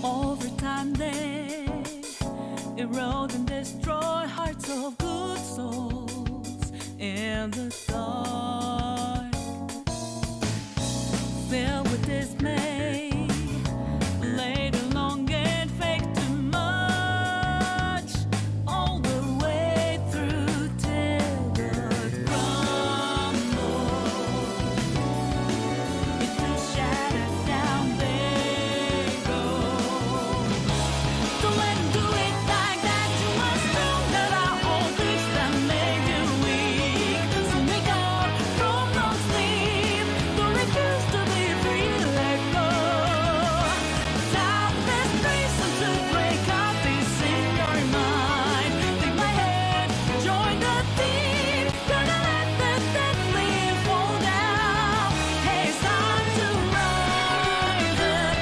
Over time they erode and destroy hearts of good souls in the dark, filled with dismay, laid along and fake too much, all the way through till the crumble into shattered down they go. Don't let 'em do it like that. You must know that I all things that made you weak. So wake up from no sleep. Don't refuse to be free. Let go. Time is reason to break up peace in your mind. Take my hand, join the team. Gonna let the dead leaf fall down. Hey, it's time to rise up.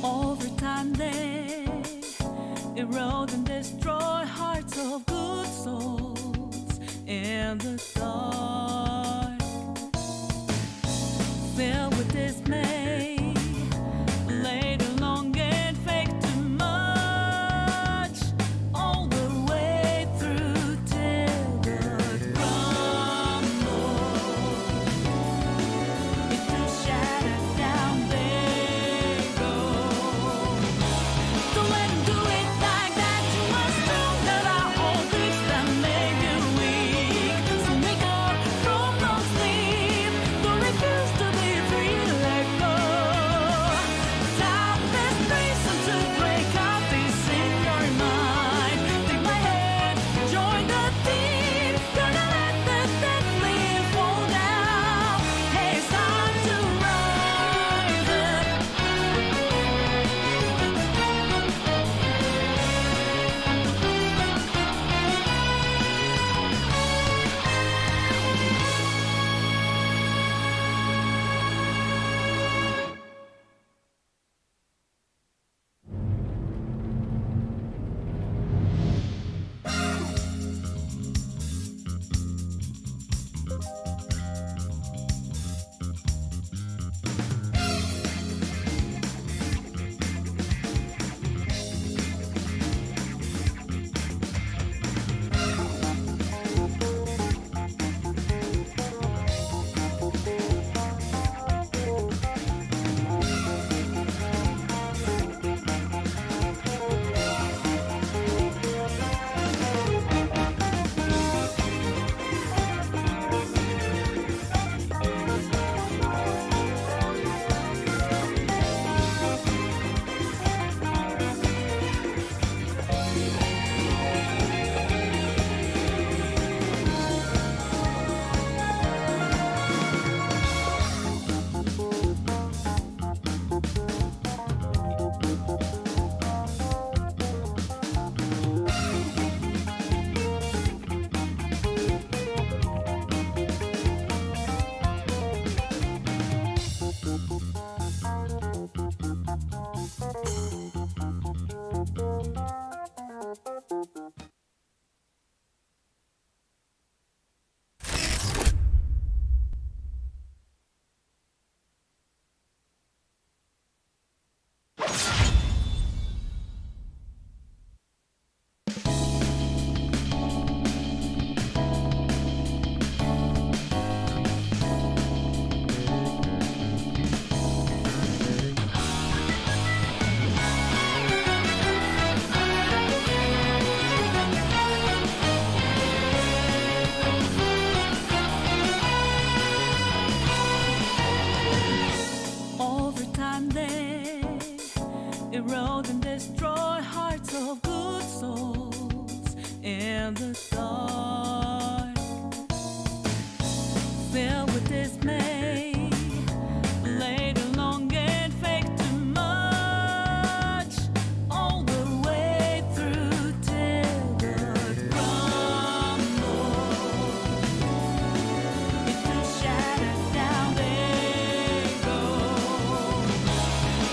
Over time they erode and destroy hearts of good souls in the dark, filled with dismay, laid along and fake too much, all the way through till the crumble into shattered down they go. Don't let 'em do it like that. You must know that I all things that made you weak. So make destroy hearts of good souls in the dark. Filled with dismay, laid along and fake too much, all the way through till the crumble. Into shattered down they go.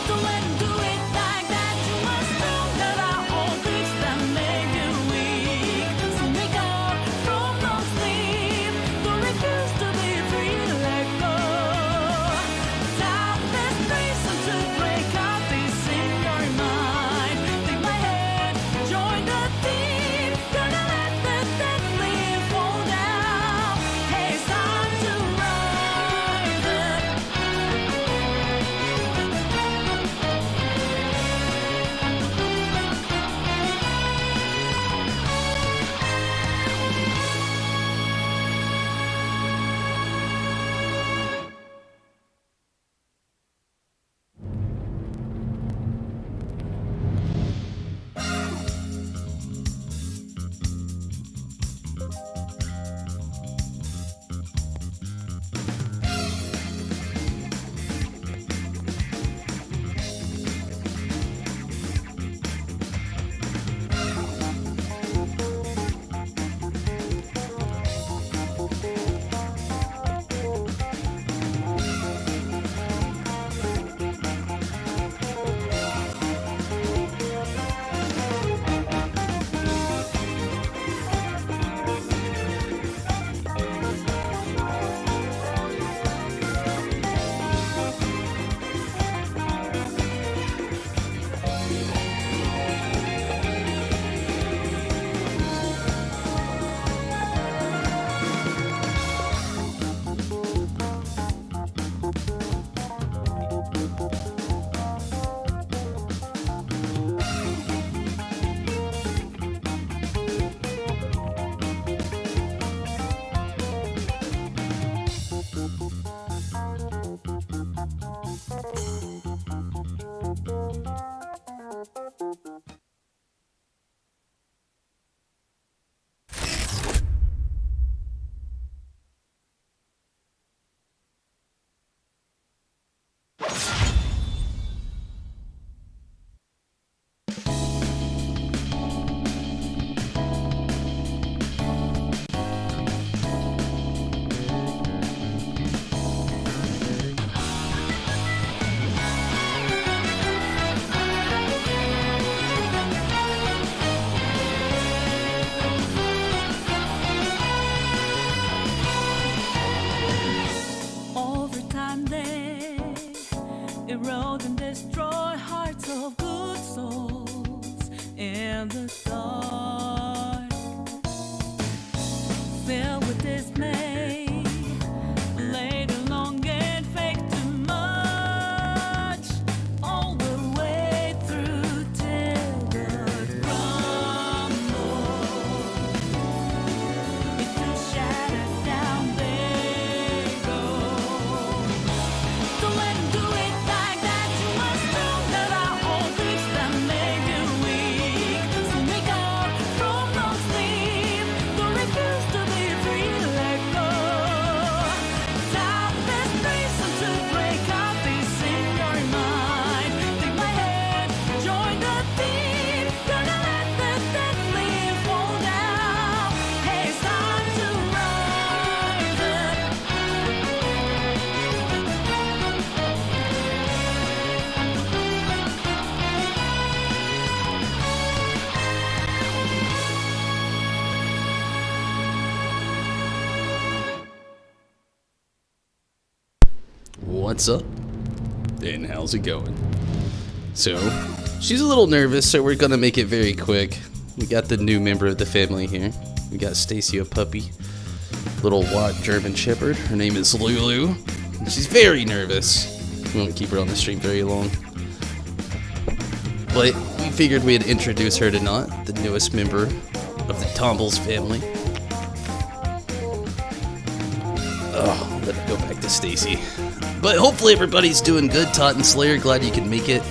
Don't let 'em do it like that. You must know that I all things that make you weak. So wake up from no sleep. Don't refuse to be free to let go. Time this reason to break out this in your mind. Take my hand, join the team. Gonna let the dead leaf fall down. Hey, it's time to rise up. Over time they erode and destroy hearts of good souls in the dark. Filled with dismay, laid along and fake too much, all the way through till the crumble. Into shattered down they go. Don't let 'em do it like that. You must know that I all things that make you weak. So wake up from no sleep. Don't refuse to be free to let go. Time this reason to break out this in your mind. Take my hand, join the team. Gonna let the dead leaf fall down. Hey, it's time to rise up. What's up? And how's it going? So, she's a little nervous, so we're gonna make it very quick. We got the new member of the family here. We got Stacy, a puppy, little white German Shepherd. Her name is Lulu. And she's very nervous. We won't keep her on the stream very long. But we figured we'd introduce her tonight, the newest member of the Tombles family. Oh, let it go back to Stacy. But hopefully everybody's doing good. Tot and Slayer, glad you can make it.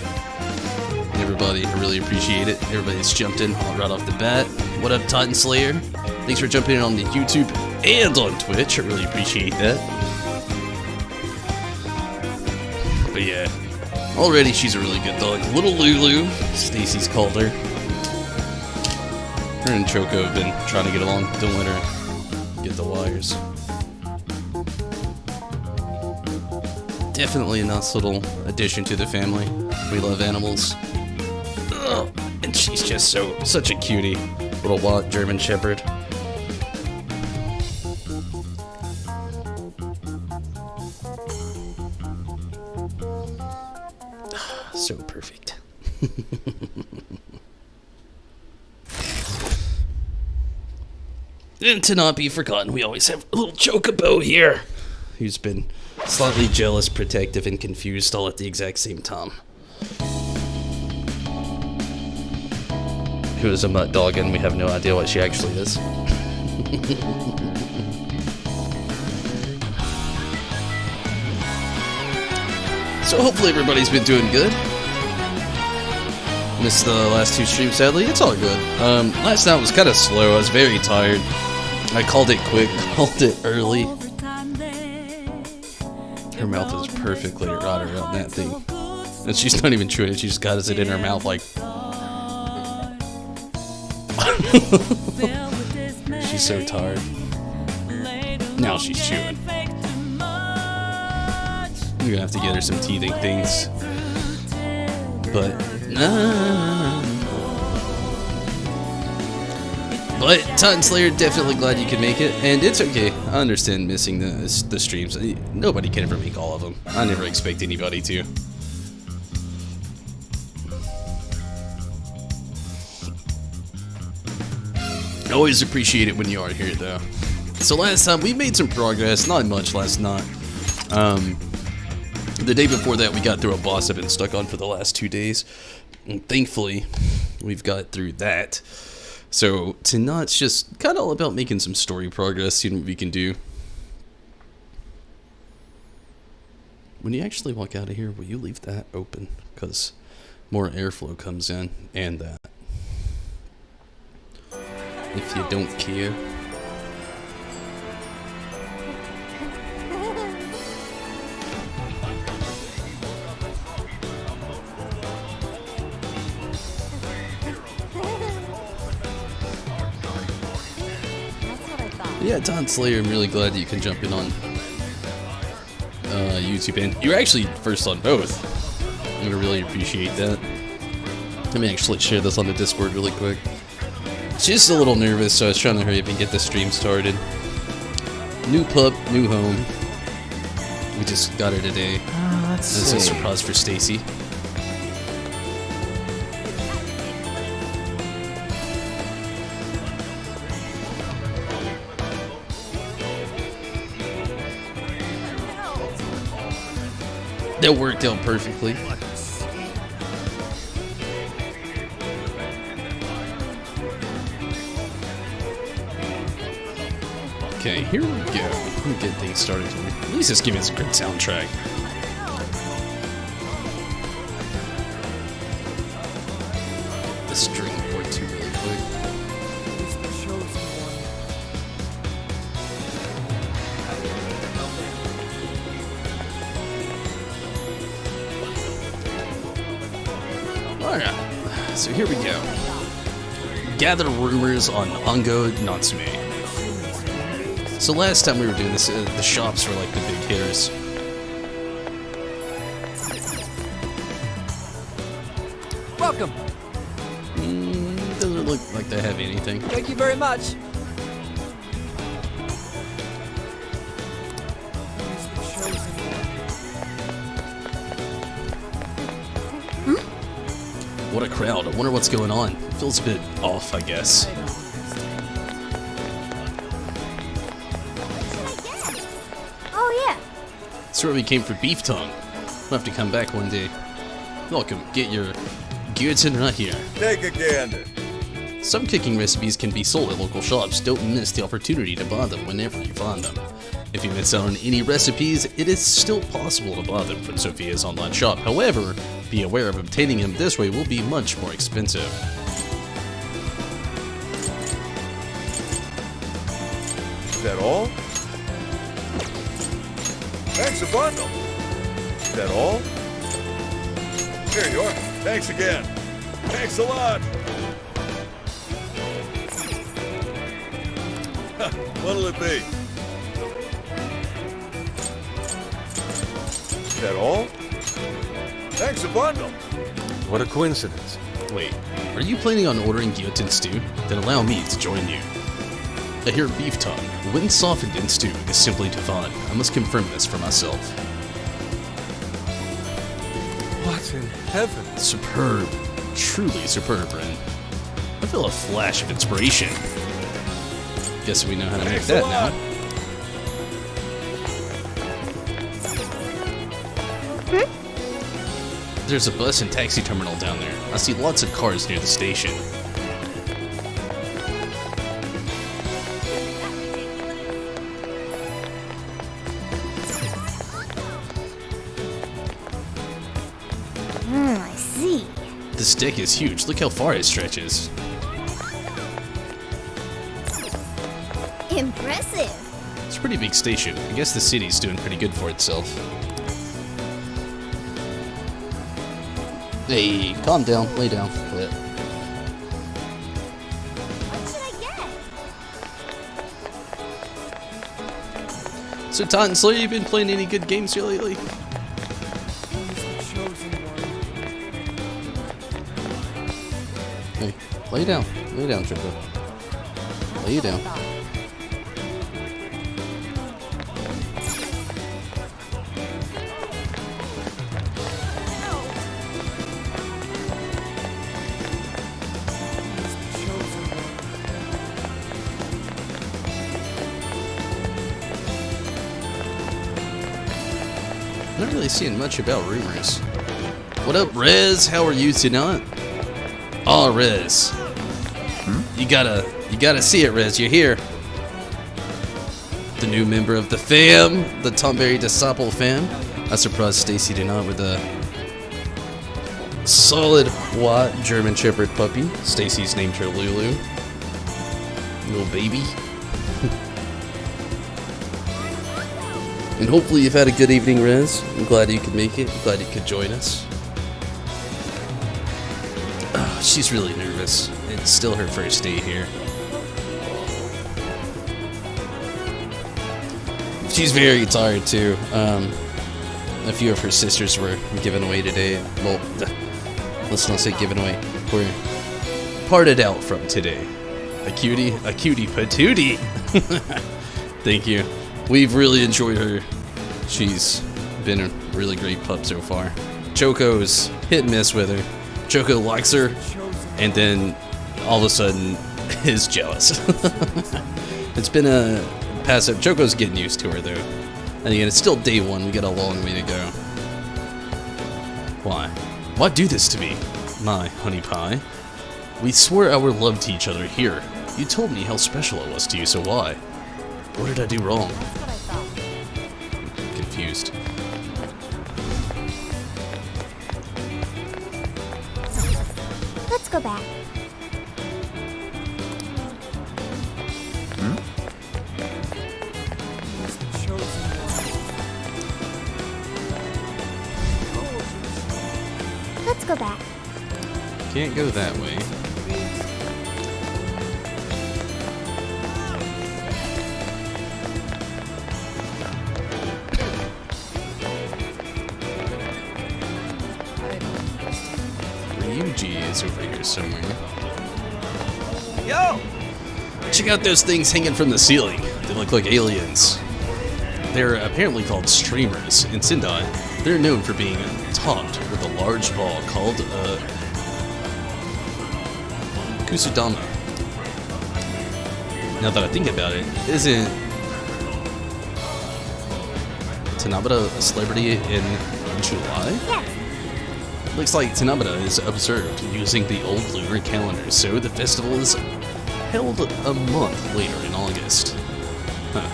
And everybody. I really appreciate it. Everybody's jumped in right off the bat. What up, Titan Slayer? Thanks for jumping in on the YouTube and on Twitch. I really appreciate that. But yeah, already she's a really good dog. Little Lulu, Stacy's called her. Her and Choco have been trying to get along. Don't let her get the wires. Definitely a nice little addition to the family. We love animals. Ugh. And she's just such a cutie. Little white German Shepherd. So perfect. And to not be forgotten, we always have a little Chocobo here, who's been slightly jealous, protective, and confused all at the exact same time. Who is a mutt dog, and we have no idea what she actually is. So hopefully everybody's been doing good. Missed the last two streams, sadly. It's all good. Last night was kind of slow. I was very tired. I called it quick, called it early. Her mouth is perfectly right around that thing. And she's not even chewing it, she just got it in her mouth like... She's so tired. Now she's chewing. We're gonna have to get her some teething things. But... But Titan Slayer, definitely glad you could make it, and it's okay. I understand missing the streams. Nobody can ever make all of them. I never expect anybody to. I always appreciate it when you are here, though. So last time we made some progress, not much last night. The day before that, we got through a boss I've been stuck on for the last 2 days, and thankfully, we've got through that. So tonight's just kind of all about making some story progress, seeing what we can do. When you actually walk out of here, will you leave that open? Because more airflow comes in, and that. If you don't care. Yeah, Titan Slayer, I'm really glad that you can jump in on YouTube, and you're actually first on both. I'm gonna really appreciate that. Let me actually share this on the Discord really quick. She's a little nervous, so I was trying to hurry up and get the stream started. New pup, new home. We just got her today. This is a surprise for Stacy. That worked out perfectly. Okay, here we go. Let me get things started here. At least just give me this good soundtrack. The string port too really quick. Alright, so here we go. Gather rumors on Ango Natsume. So last time we were doing this, the shops were like the big hitters. Welcome. Doesn't look like they have anything. Thank you very much. What a crowd. I wonder what's going on. It feels a bit off, I guess. Oh yeah. That's where we came for beef tongue. We'll have to come back one day. Welcome. Get your Gyoten right here. Take a gander. Some cooking recipes can be sold at local shops. Don't miss the opportunity to buy them whenever you find them. If you miss out on any recipes, it is still possible to buy them from Sophia's online shop. However, Be aware of obtaining him this way will be much more expensive. Is that all? Thanks a bundle. Is that all? Here you are. Thanks again. Thanks a lot. What'll it be? Is that all? Thanks a bundle. What a coincidence. Wait, are you planning on ordering guillotine stew? Then allow me to join you. I hear beef tongue, when softened in stew, is simply divine. I must confirm this for myself. What in heaven? Superb. Truly superb, Ren. I feel a flash of inspiration. Guess we know how to make Thanks a that lot. now. There's a bus and taxi terminal down there. I see lots of cars near the station. I see. This deck is huge. Look how far it stretches. Impressive. It's a pretty big station. I guess the city's doing pretty good for itself. Hey, calm down. Lay down. Quit. What should I get? So, Titan Slayer, you been playing any good games here lately? Hey, lay down. Lay down, Triple. Lay down. Not really seeing much about rumors. What up, Rez? How are you tonight? Oh, Rez. You gotta see it, Rez. You're here. The new member of the fam, the Tomberry Disciple fam. I surprised Stacy tonight with a solid white German Shepherd puppy. Stacy's named her Lulu. Little baby. And hopefully you've had a good evening, Rez. I'm glad you could make it. I'm glad you could join us. She's really nervous. It's still her first day here. She's very tired too. A few of her sisters were given away today. Well, let's not say given away. Were parted out from today. A cutie patootie. Thank you. We've really enjoyed her. She's been a really great pup so far. Choco's hit and miss with her. Choco likes her, and then all of a sudden is jealous. It's been a passive. Choco's getting used to her though. And again, it's still day one. We got a long way to go. Why? Why do this to me, my honey pie? We swore our love to each other here. You told me how special I was to you, so why? What did I do wrong? Confused. Let's go back. Let's go back. Can't go that way. Ryuji is over here somewhere. Yo! Check out those things hanging from the ceiling. They look like aliens. They're apparently called streamers. In Sendai, they're known for being topped with a large ball called Kusudama. Now that I think about it, isn't Tanabata a celebrity in July? Yes. Looks like Tanabata is observed using the old lunar calendar, so the festival is held a month later in August. Huh.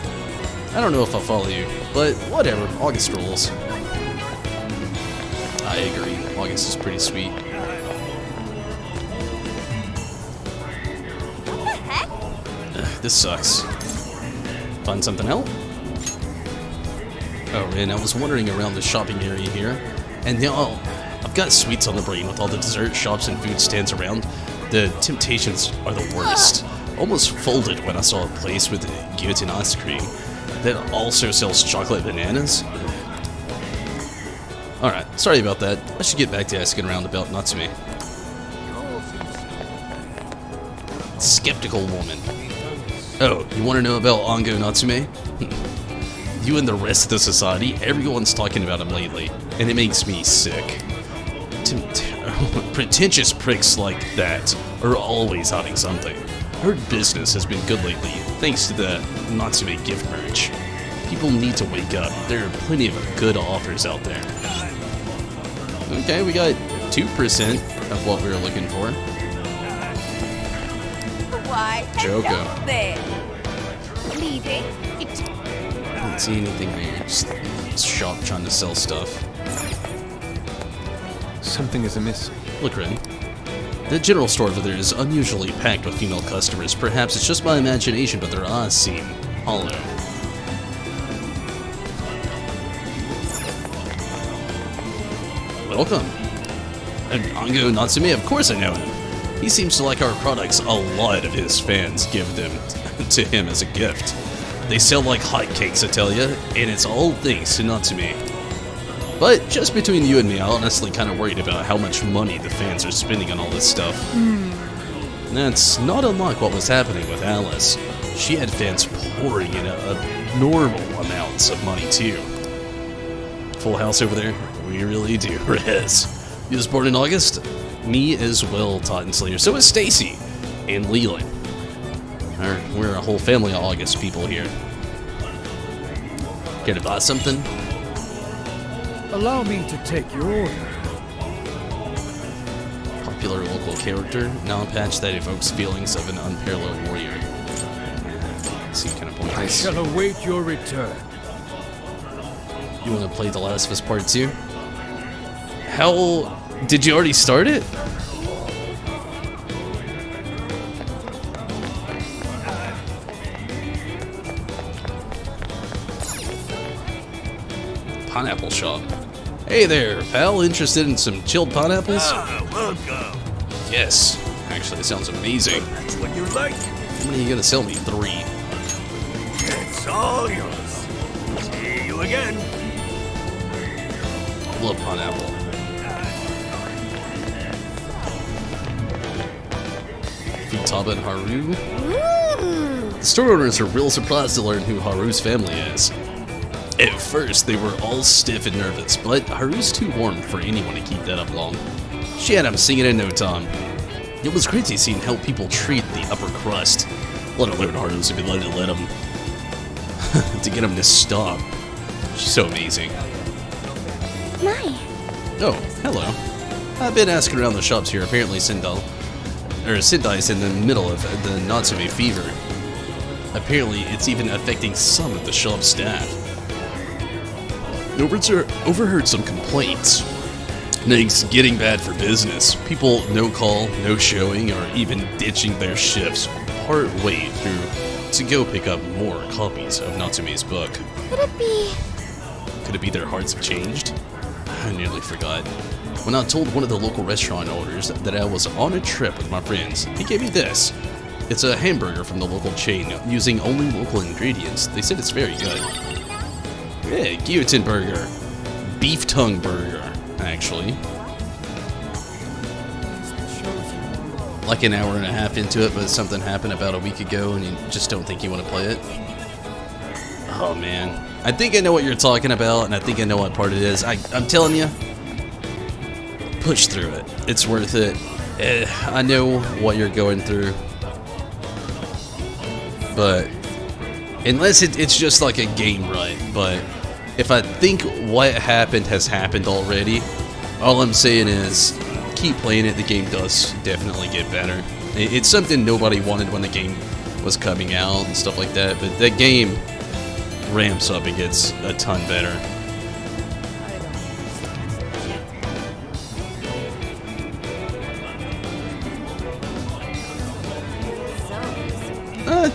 I don't know if I'll follow you, but whatever, August rules. I agree. August is pretty sweet. What the heck? This sucks. Find something else? Oh, and I was wandering around the shopping area here, and now I've got sweets on the brain with all the dessert shops and food stands around. The temptations are the worst. Almost folded when I saw a place with guillotine ice cream that also sells chocolate bananas. Alright, sorry about that. I should get back to asking around about Natsume. Skeptical woman. Oh, you want to know about Ango Natsume? You and the rest of the society, everyone's talking about him lately, and it makes me sick. Pretentious pricks like that are always hiding something. Her business has been good lately, thanks to the Natsume gift merch. People need to wake up. There are plenty of good offers out there. Okay, we got 2% of what we were looking for. Why, Joko. hello there. Leaving? I didn't see anything there. Just a shop trying to sell stuff. Something is amiss. Look, Ren. The general store over there is unusually packed with female customers. Perhaps it's just my imagination, but their eyes seem hollow. Welcome. And Ango Natsume, of course I know him. He seems to like our products. A lot of his fans give them to him as a gift. They sell like hotcakes, I tell ya, and it's all thanks to Natsume. But just between you and me, I'm honestly kind of worried about how much money the fans are spending on all this stuff. That's not unlike what was happening with Alice. She had fans pouring in abnormal amounts of money too. Full house over there? We really do, Rez. You was born in August? Me as well, Titan Slayer. So is Stacy and Leland. We're a whole family of August people here. Care to buy something? Allow me to take your order. Popular local character, non-patch that evokes feelings of an unparalleled warrior. Seems kind of I pointless. shall await your return. You want to play The Last of Us Part 2? How... Did you already start it? Pineapple shop. Hey there, pal. Interested in some chilled pineapples? Welcome. Yes. Actually, that sounds amazing. That's what you like. How many are you gonna sell me? 3. It's all yours. See you again. Love pineapple. Futaba and Haru. Ooh. The store owners are real surprised to learn who Haru's family is. At first, they were all stiff and nervous, but Haru's too warm for anyone to keep that up long. She had him singing in no time. It was crazy seeing how people treat the upper crust, let alone Haru's if you let him to get him to stop. She's so amazing. My. Oh, hello. I've been asking around the shops here. Apparently Sendai's in the middle of the Natsume fever. Apparently, it's even affecting some of the shop staff. Overheard some complaints. Things getting bad for business. People no call, no showing, or even ditching their shifts part way through to go pick up more copies of Natsume's book. Could it be? Could it be their hearts have changed? I nearly forgot. When I told one of the local restaurant owners that I was on a trip with my friends, he gave me this. It's a hamburger from the local chain, using only local ingredients. They said it's very good. Yeah, guillotine burger. Beef tongue burger, actually. Like an hour and a half into it, but something happened about a week ago and you just don't think you want to play it. Oh man. I think I know what you're talking about, and I think I know what part it is. I'm telling you, push through it. It's worth it. I know what you're going through. But unless it's just like a game rut, but if I think what happened has happened already, all I'm saying is keep playing it. The game does definitely get better. It's something nobody wanted when the game was coming out and stuff like that, but that game ramps up and gets a ton better.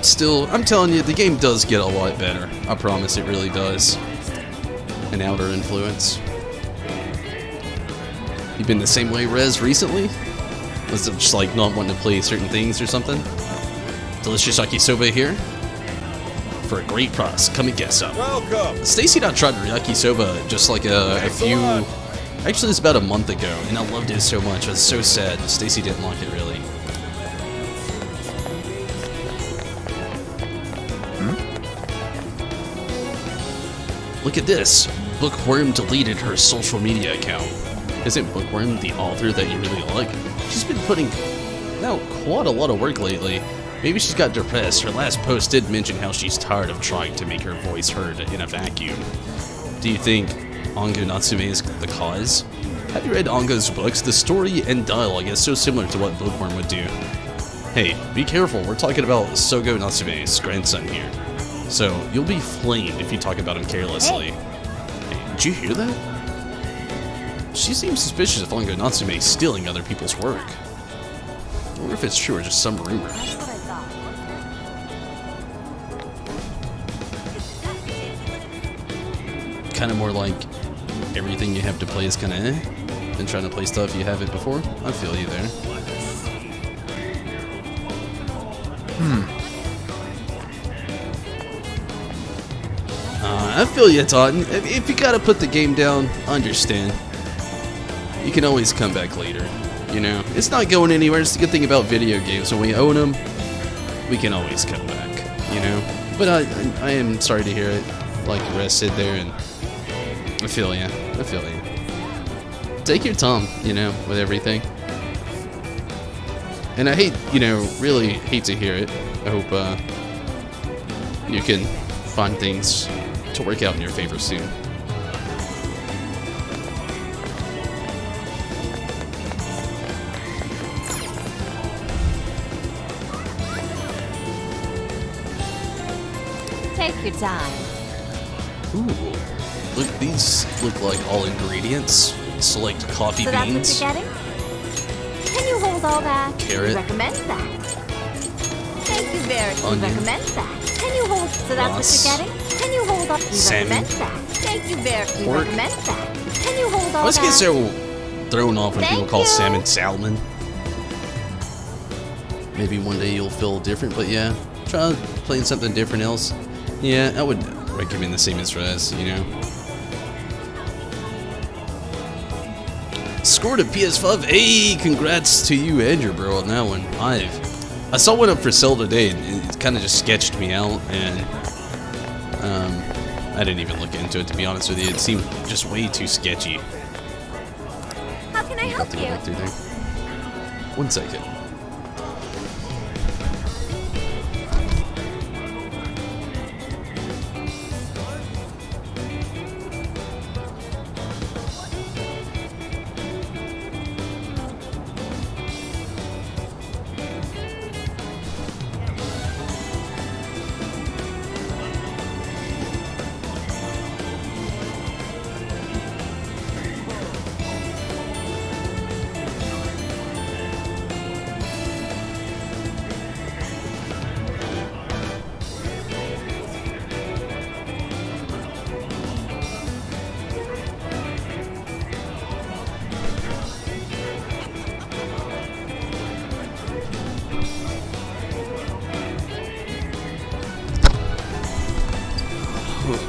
Still, I'm telling you, the game does get a lot better. I promise it really does. An outer influence. You been the same way, Rez, recently? Was it just like not wanting to play certain things or something? Delicious yakisoba here. For a great price. Come and get some. Welcome. Stacy and I tried yakisoba just like a Thanks a few... lot. Actually, it's about a month ago, and I loved it so much. I was so sad Stacy didn't like it, really. Look at this. Bookworm deleted her social media account. Isn't Bookworm the author that you really like? She's been putting out quite a lot of work lately. Maybe she's got depressed. Her last post did mention how she's tired of trying to make her voice heard in a vacuum. Do you think Ango Natsume is the cause? Have you read Ango's books? The story and dialogue is so similar to what Bookworm would do. Hey, be careful. We're talking about Sogo Natsume's grandson here. So, you'll be flamed if you talk about him carelessly. Hey, did you hear that? She seems suspicious of Ango Natsume stealing other people's work. I wonder if it's true or just some rumor. Kind of more like everything you have to play is kind of than trying to play stuff you haven't before. I feel you there. I feel you, Totten. If you gotta put the game down, understand. You can always come back later. You know, it's not going anywhere. It's the good thing about video games. When we own them, we can always come back. You know. But I am sorry to hear it. Like the rest said there, and I feel you. I feel you. Take your time, you know, with everything. And I hate, you know, really hate to hear it. I hope you can find things to work out in your favor soon. Take your time. Ooh, look, these look like all ingredients. Select coffee So that's beans. what you're getting? Can you hold all that? Carrot. We recommend that. Thank you very much. We Onion. recommend that. Can you hold? So that's Rice. what you're getting? Can you hold all? We Salmon. recommend that. Thank you very much. We Pork. recommend that. Can you hold all I always that? get so thrown off when Thank people call you. salmon salmon. Maybe one day you'll feel different, but yeah, try playing something different else. Yeah, I would recommend the same as Rez, you know. Scored a PS5. Hey, congrats to you and your bro on that one. I saw one up for sale today, and it kind of just sketched me out, and I didn't even look into it, to be honest with you. It seemed just way too sketchy. How can I I'll help have to go you? back through there. 1 second.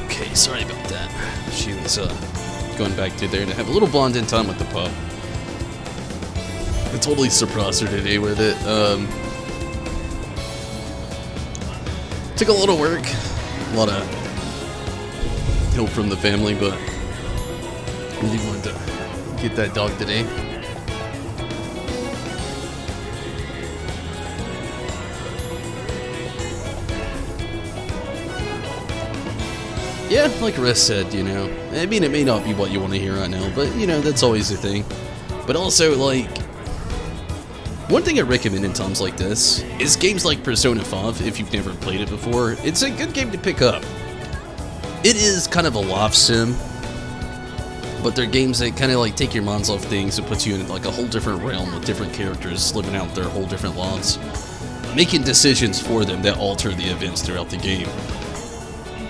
Okay, sorry about that. She was going back through there to have a little bonding time with the pup. I totally surprised her today with it. Took a lot of work, a lot of help from the family, but really wanted to get that dog today. Yeah, like Rez said, you know, I mean, it may not be what you want to hear right now, but, you know, that's always the thing. But also, like, one thing I recommend in times like this is games like Persona 5, if you've never played it before. It's a good game to pick up. It is kind of a life sim, but they're games that kind of, like, take your minds off things and puts you in, like, a whole different realm with different characters living out their whole different lives. making decisions for them that alter the events throughout the game.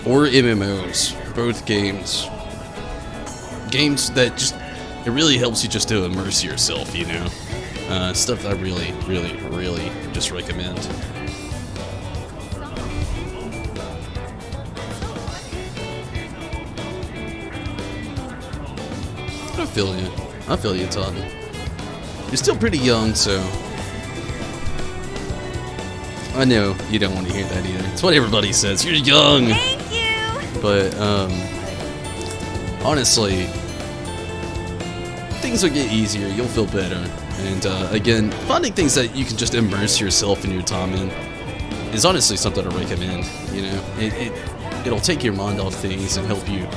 Or MMOs, both games. Games that just, it really helps you just to immerse yourself, you know? Stuff I really, really, really just recommend. I feel you, Todd. You're still pretty young, so I know you don't want to hear that either. It's what everybody says. You're young. Thank you. But honestly, things will get easier. You'll feel better. And again, finding things that you can just immerse yourself in your time in is honestly something I recommend. You know, it'll take your mind off things and help you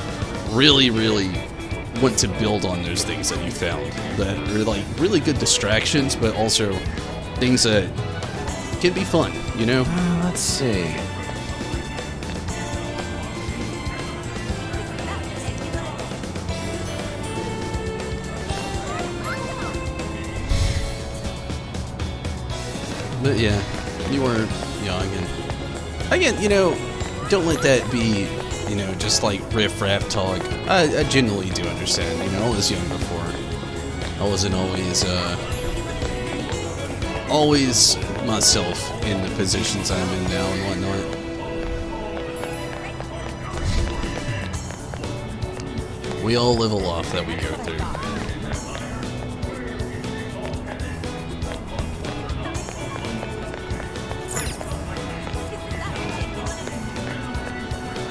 really, really want to build on those things that you found that are like really good distractions, but also things that can be fun. You know. Let's see. But yeah, you were young, and again, you know, don't let that be, you know, just like riff-raff talk. I genuinely do understand. You know, I was young before. I wasn't always myself in the positions I'm in now and whatnot. We all live a life that we go through.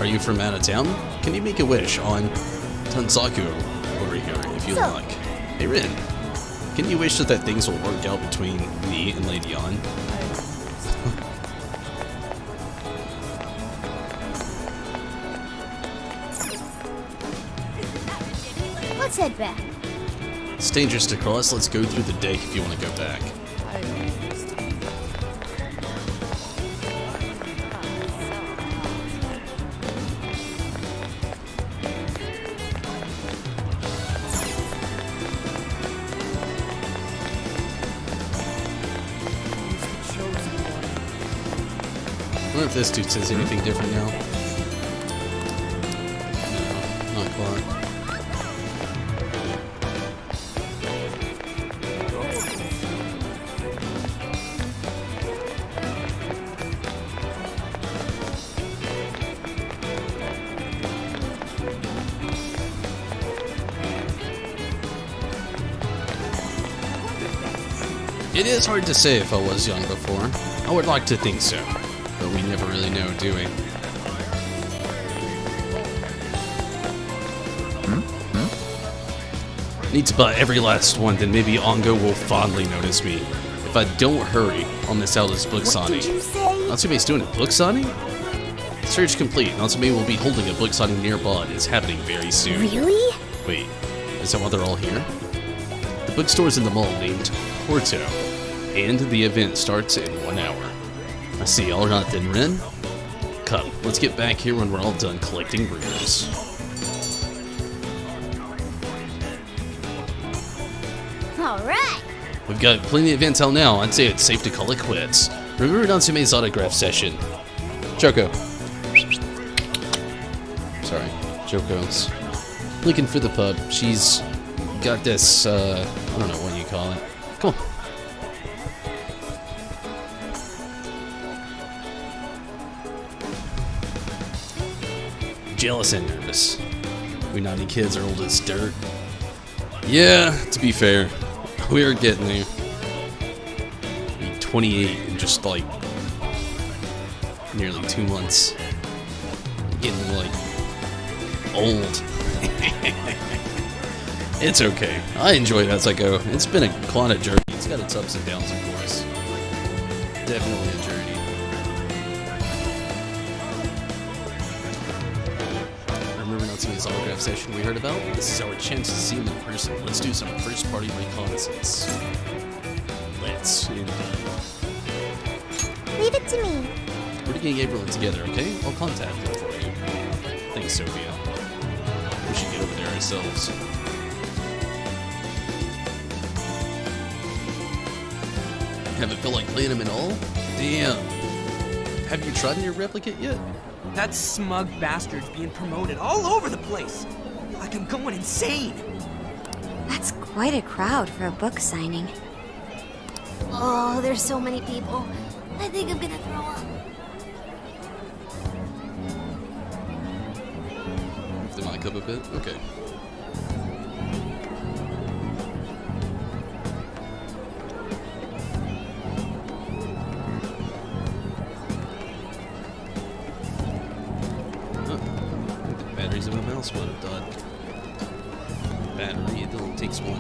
Are you from out of town? Can you make a wish on Tansaku over here if you like? Hey Rin, can you wish that things will work out between me and Lady An? Let's head back. It's dangerous to cross. Let's go through the deck if you want to go back. I wonder if this dude says anything different now. No, not quite. It is hard to say if I was young before. I would like to think so, but we never really know, do we? Need to buy every last one, then maybe Ongo will fondly notice me. If I don't hurry, I'll miss out his book signing. Did you say? Natsume's doing a book signing? Search complete. Natsume will be holding a book signing nearby. It's happening very soon. Really? Wait, is that why they're all here? The bookstore's in the mall named Porto, and the event starts in 1 hour. I see, alright then, Ren. Come, let's get back here when we're all done collecting rumors. All right. We've got plenty of events out now. I'd say it's safe to call it quits. Remember Natsume's autograph session. Choco. Sorry, Choco's looking for the pub. She's got this, I don't know what you call it. Come on. Jealous and nervous. We naughty kids are old as dirt. Yeah, to be fair, we are getting there. Be 28 in just like nearly 2 months. Getting like old. It's okay. I enjoy it as I go. It's been quite a journey. It's got its ups and downs, of course. Definitely a journey. Remember Natsume's autograph session we heard about? This is our chance to see him in person. Let's do some first-party reconnaissance. Let's indeed. Leave it to me. We're getting everyone together, okay? I'll contact them for you. Thanks, Sophia. We should get over there ourselves. Haven't felt like playing them at all? Damn. Have you tried your replicate yet? That smug bastard's being promoted all over the place. Like I'm going insane. That's quite a crowd for a book signing. Oh, there's so many people. I think I'm gonna throw up. Move the mic up a bit? Okay. The batteries in my mouse might have died. Battery, it only takes one.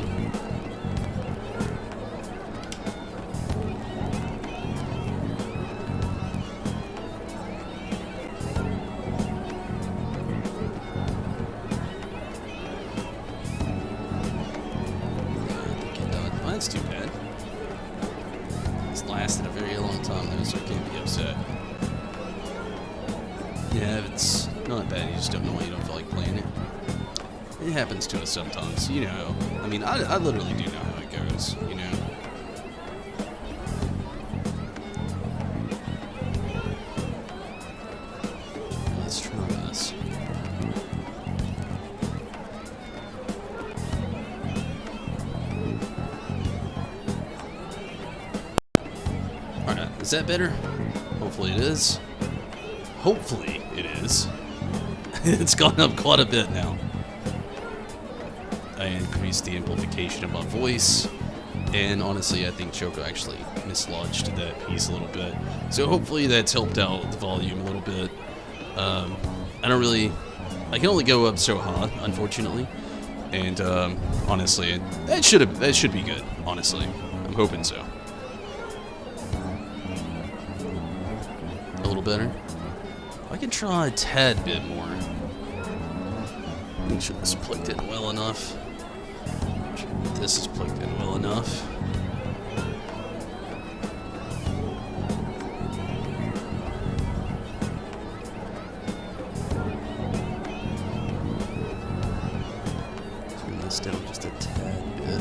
That's too bad. It's lasted a very long time though, so I can't be upset. Yeah, if it's not bad, you just don't know why you don't feel like playing it. It happens to us sometimes, you know. I mean, I literally do know how it goes, you know. Let's try this. Alright, is that better? Hopefully it is. Hopefully it is. It's gone up quite a bit now. I increased the amplification of my voice, and honestly I think Choco actually mislodged that piece a little bit. So hopefully that's helped out the volume a little bit. I can only go up so high, unfortunately. And honestly, that should be good, honestly. I'm hoping so. A little better. I can try a tad bit more. Make sure this is plugged in well enough. Make sure this is plugged in well enough. Turn this down just a tad bit.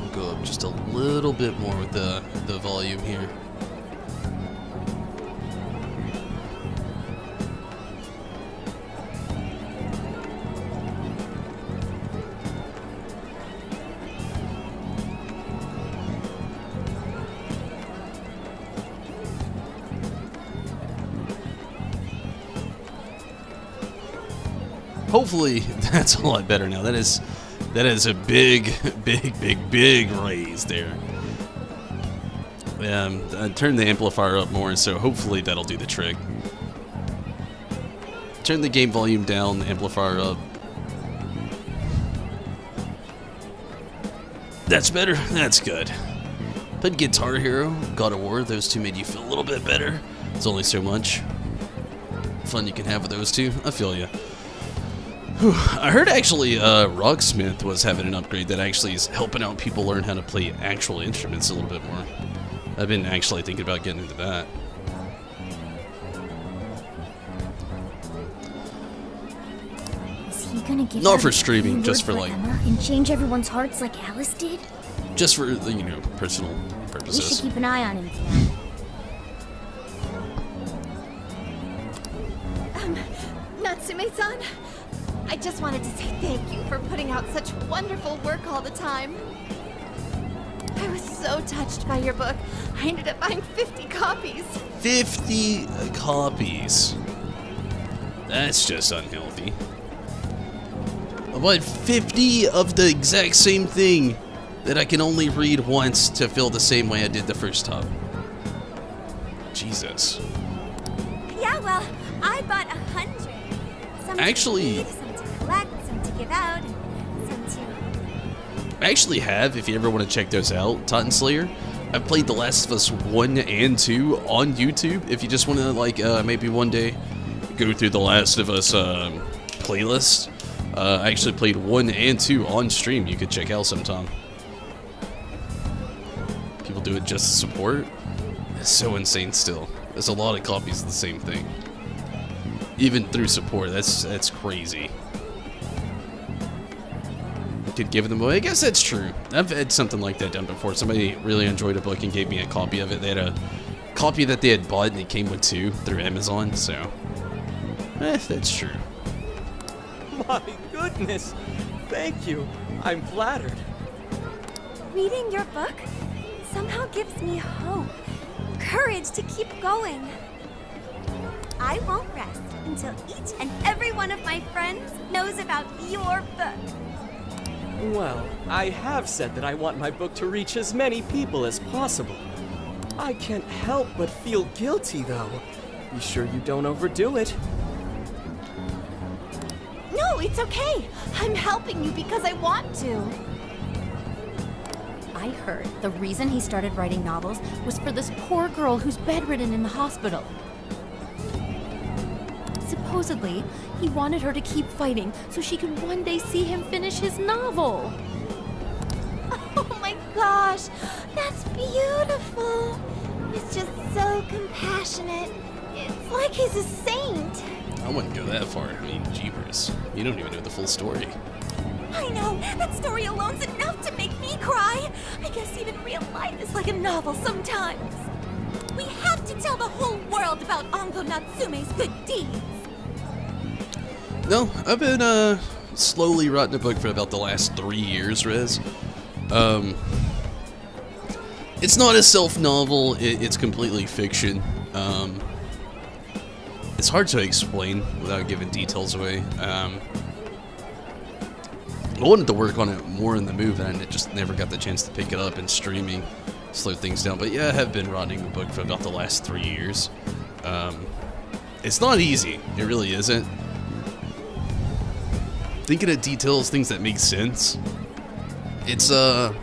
We'll go up just a little bit more with the volume here. Hopefully that's a lot better now. That is a big raise there. I turned the amplifier up more, so hopefully that'll do the trick. Turn the game volume down, the amplifier up. That's better. That's good. Played Guitar Hero, God of War. Those two made you feel a little bit better. It's only so much fun you can have with those two. I feel you. I heard actually Rocksmith was having an upgrade that actually is helping out people learn how to play actual instruments a little bit more. I've been actually thinking about getting into that. Is he gonna give Not out for a streaming, keyword just for, like- Emma and change everyone's hearts like Alice did? Just for, you know, personal We should purposes. keep an eye on him for that. Natsume-san, I just wanted to say thank you for putting out such wonderful work all the time. I was so touched by your book. I ended up buying 50 copies. 50 copies. That's just unhealthy. I bought 50 of the exact same thing that I can only read once to feel the same way I did the first time. Jesus. Yeah, well, I bought 100. Some Actually- to read, some to collect, some to give out, and some to... I actually have, if you ever want to check those out, Titan Slayer. I've played The Last of Us 1 and 2 on YouTube. If you just want to, like, maybe one day go through The Last of Us playlist. I actually played 1 and 2 on stream. You could check out sometime. People do it just to support. It's so insane still. There's a lot of copies of the same thing. Even through support, that's crazy. could give them away. I guess that's true. I've had something like that done before. Somebody really enjoyed a book and gave me a copy of it. They had a copy that they had bought and it came with 2 through Amazon, so that's true. My goodness! Thank you. I'm flattered. Reading your book somehow gives me hope, courage to keep going. I won't rest until each and every one of my friends knows about your book. Well, I have said that I want my book to reach as many people as possible. I can't help but feel guilty, though. Be sure you don't overdo it. No, it's okay. I'm helping you because I want to. I heard the reason he started writing novels was for this poor girl who's bedridden in the hospital. Supposedly, he wanted her to keep fighting so she could one day see him finish his novel. Oh my gosh, that's beautiful. It's just so compassionate. It's like he's a saint. I wouldn't go that far. I mean, jeepers. You don't even know the full story. I know, that story alone's enough to make me cry. I guess even real life is like a novel sometimes. We have to tell the whole world about Ango Natsume's good deeds. No, I've been slowly writing a book for about the last 3 years, Rez. It's not a self-novel, it's completely fiction. It's hard to explain without giving details away. I wanted to work on it more in the move, and I just never got the chance to pick it up, and streaming slowed things down. But yeah, I have been writing a book for about the last 3 years. It's not easy, it really isn't. Thinking of details, things that make sense. It's kind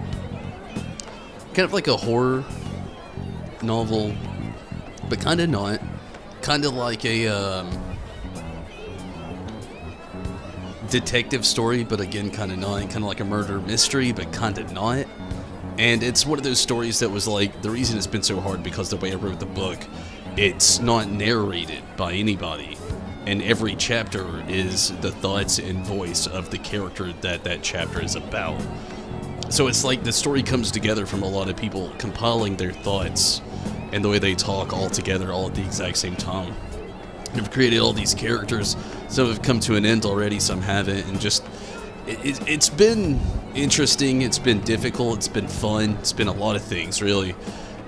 of like a horror novel, but kind of not. Kind of like a detective story, but again, kind of not. Kind of like a murder mystery, but kind of not. And it's one of those stories that was like, the reason it's been so hard because the way I wrote the book, it's not narrated by anybody. And every chapter is the thoughts and voice of the character that chapter is about. So it's like the story comes together from a lot of people compiling their thoughts and the way they talk all together, all at the exact same time. I've created all these characters. Some have come to an end already, some haven't, and just it's been interesting. It's been difficult. It's been fun. It's been a lot of things, really.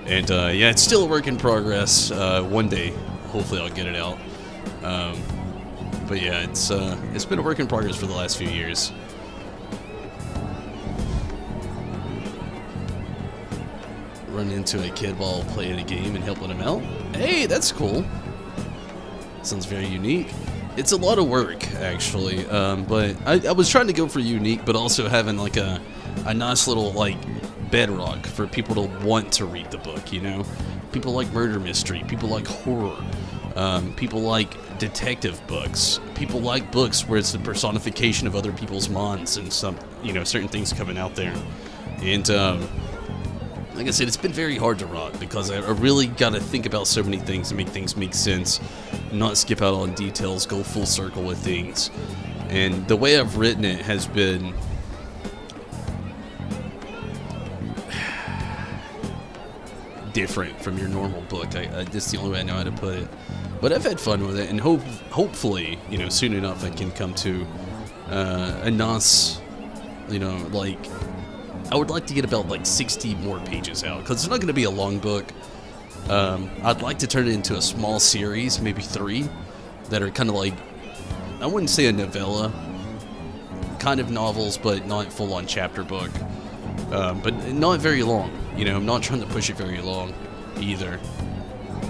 And yeah, it's still a work in progress. One day, hopefully, I'll get it out. But yeah, it's been a work in progress for the last few years. Run into a kid while playing a game and helping him out. Hey, that's cool. Sounds very unique. It's a lot of work, actually, but I was trying to go for unique, but also having like a nice little like bedrock for people to want to read the book, you know? People like murder mystery, people like horror, people like detective books, people like books where it's the personification of other people's minds and some, you know, certain things coming out there. And like I said, it's been very hard to write because I really got to think about so many things to make things make sense, not skip out on details, go full circle with things. And the way I've written it has been different from your normal book. That's the only way I know how to put it. But I've had fun with it, and hopefully, you know, soon enough I can come to a nice, you know, like, I would like to get about like 60 more pages out, because it's not going to be a long book. I'd like to turn it into a small series, maybe 3, that are kind of like, I wouldn't say a novella, kind of novels, but not full-on chapter book. But not very long, you know, I'm not trying to push it very long either.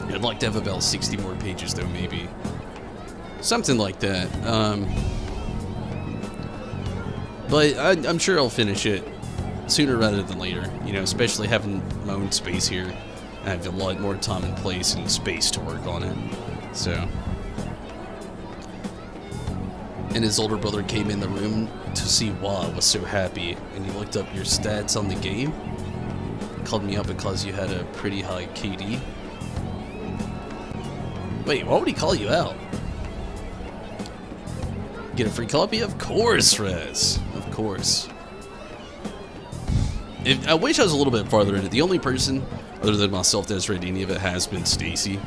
I'd like to have about 60 more pages though, maybe. Something like that. But I'm sure I'll finish it sooner rather than later, you know, especially having my own space here. I have a lot more time and place and space to work on it, so. And his older brother came in the room to see why I was so happy, and he looked up your stats on the game, called me up because you had a pretty high KD. Wait, why would he call you out? Get a free copy? Of course, Rez. Of course. I wish I was a little bit farther in it. The only person other than myself that's read any of it has been Stacy.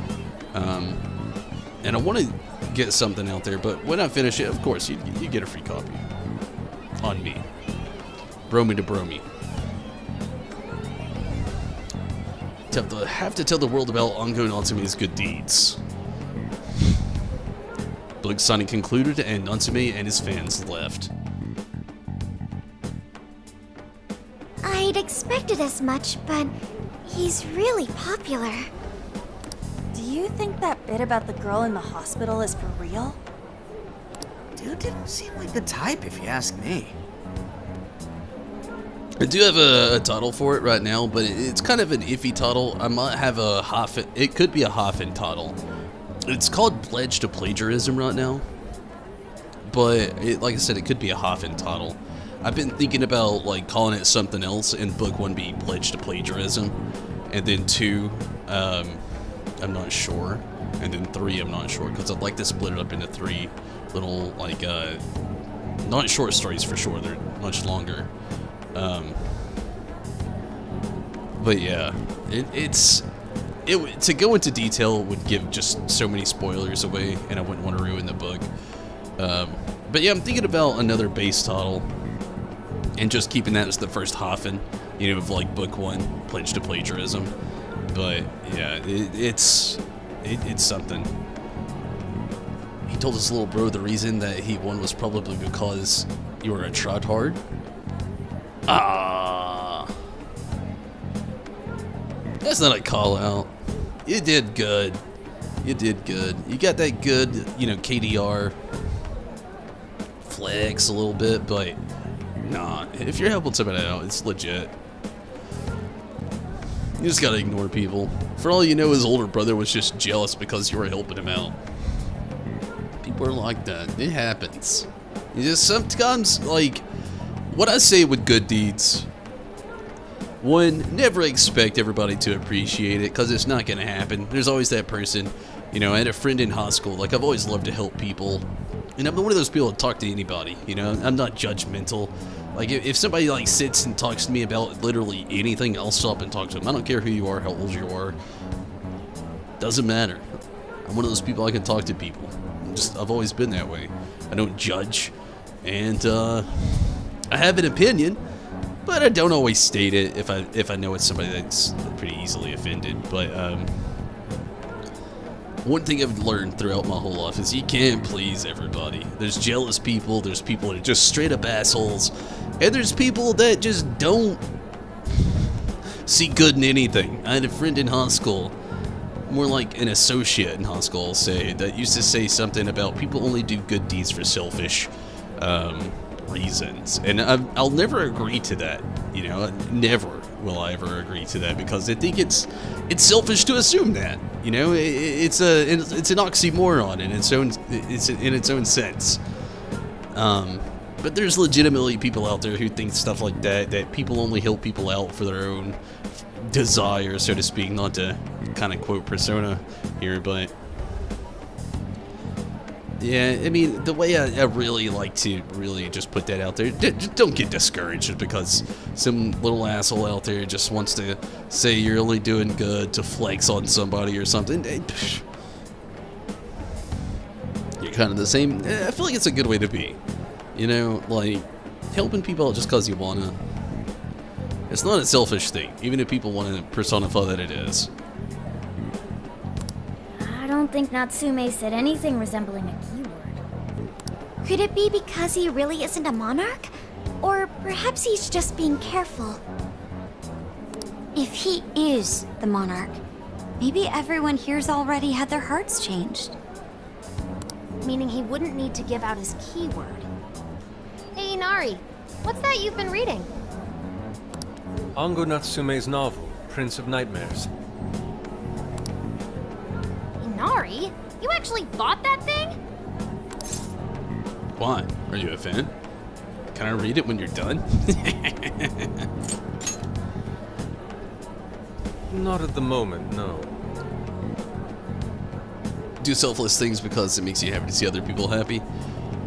And I want to get something out there, but when I finish it, of course, you get a free copy. On me. Bromy to Bromy. Have to tell the world about Ango Natsume's good deeds. Book signing concluded, and Natsume and his fans left. I'd expected as much, but he's really popular. Do you think that bit about the girl in the hospital is for real? Dude didn't seem like the type, if you ask me. I do have a title for it right now, but it's kind of an iffy title. I might have a half. It could be a Hafen title. It's called Pledge to Plagiarism right now, but like I said, it could be a Hafen title. I've been thinking about like calling it something else, and book 1 be Pledge to Plagiarism, and then 2, I'm not sure, and then 3, I'm not sure, because I'd like to split it up into 3 little like not short stories for sure. They're much longer. But yeah, to go into detail would give just so many spoilers away, and I wouldn't want to ruin the book. But yeah, I'm thinking about another base title, and just keeping that as the first Hafen, of like book 1, Pledge to Plagiarism. But yeah, it's something. He told his little bro the reason that he won was probably because you were a tryhard. That's not a call out. You did good. You did good. You got that good, KDR flex a little bit, but nah. If you're helping somebody out, it's legit. You just gotta ignore people. For all you know, his older brother was just jealous because you were helping him out. People are like that. It happens. You just sometimes, like, what I say with good deeds. 1, never expect everybody to appreciate it, because it's not going to happen. There's always that person. I had a friend in high school. Like, I've always loved to help people. And I'm one of those people that talk to anybody. I'm not judgmental. Like, if somebody, like, sits and talks to me about literally anything, I'll stop and talk to them. I don't care who you are, how old you are. Doesn't matter. I'm one of those people I can talk to people. I've always been that way. I don't judge. And, I have an opinion, but I don't always state it if I know it's somebody that's pretty easily offended. But one thing I've learned throughout my whole life is you can't please everybody. There's jealous people, there's people that are just straight up assholes, and there's people that just don't see good in anything. I had a friend in high school, more like an associate in high school, I'll say, that used to say something about people only do good deeds for selfish reasons, and I'll never agree to that. Never will I ever agree to that, because I think it's selfish to assume that. It's an oxymoron in its own sense. But there's legitimately people out there who think stuff like that people only help people out for their own desire, so to speak. Not to kind of quote Persona here, but yeah, I mean, the way I really like to really just put that out there, just don't get discouraged because some little asshole out there just wants to say you're only doing good to flex on somebody or something. You're kind of the same. I feel like it's a good way to be. Like, helping people out just because you want to. It's not a selfish thing, even if people want to personify that it is. I don't think Natsume said anything resembling a keyword. Could it be because he really isn't a monarch? Or perhaps he's just being careful? If he is the monarch, maybe everyone here's already had their hearts changed. Meaning he wouldn't need to give out his keyword. Hey, Inari, what's that you've been reading? Ango Natsume's novel, Prince of Nightmares. Inari? You actually bought that thing? Why? Are you a fan? Can I read it when you're done? Not at the moment, no. Do selfless things because it makes you happy to see other people happy.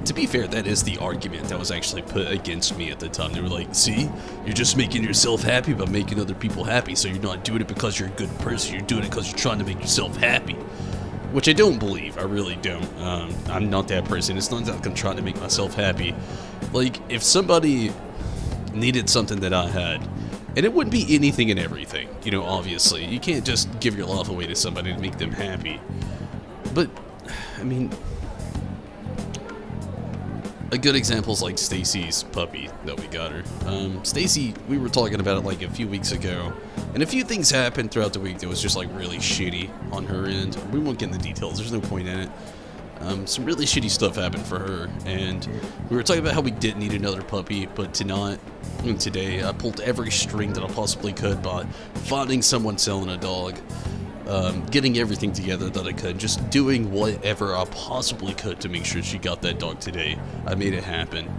to be fair, that is the argument that was actually put against me at the time. They were like, see, you're just making yourself happy by making other people happy, so you're not doing it because you're a good person, you're doing it because you're trying to make yourself happy. Which I don't believe, I really don't. I'm not that person. It's not like I'm trying to make myself happy. Like, if somebody needed something that I had, and it wouldn't be anything and everything, you know, obviously. You can't just give your love away to somebody to make them happy. But, I mean, a good example is like Stacy's puppy that we got her. Stacy, we were talking about it like a few weeks ago, and a few things happened throughout the week that was just like really shitty on her end. We won't get into the details, there's no point in it. Some really shitty stuff happened for her, and we were talking about how we didn't need another puppy, but today I pulled every string that I possibly could by finding someone selling a dog, getting everything together that I could, just doing whatever I possibly could to make sure she got that dog today. I made it happen,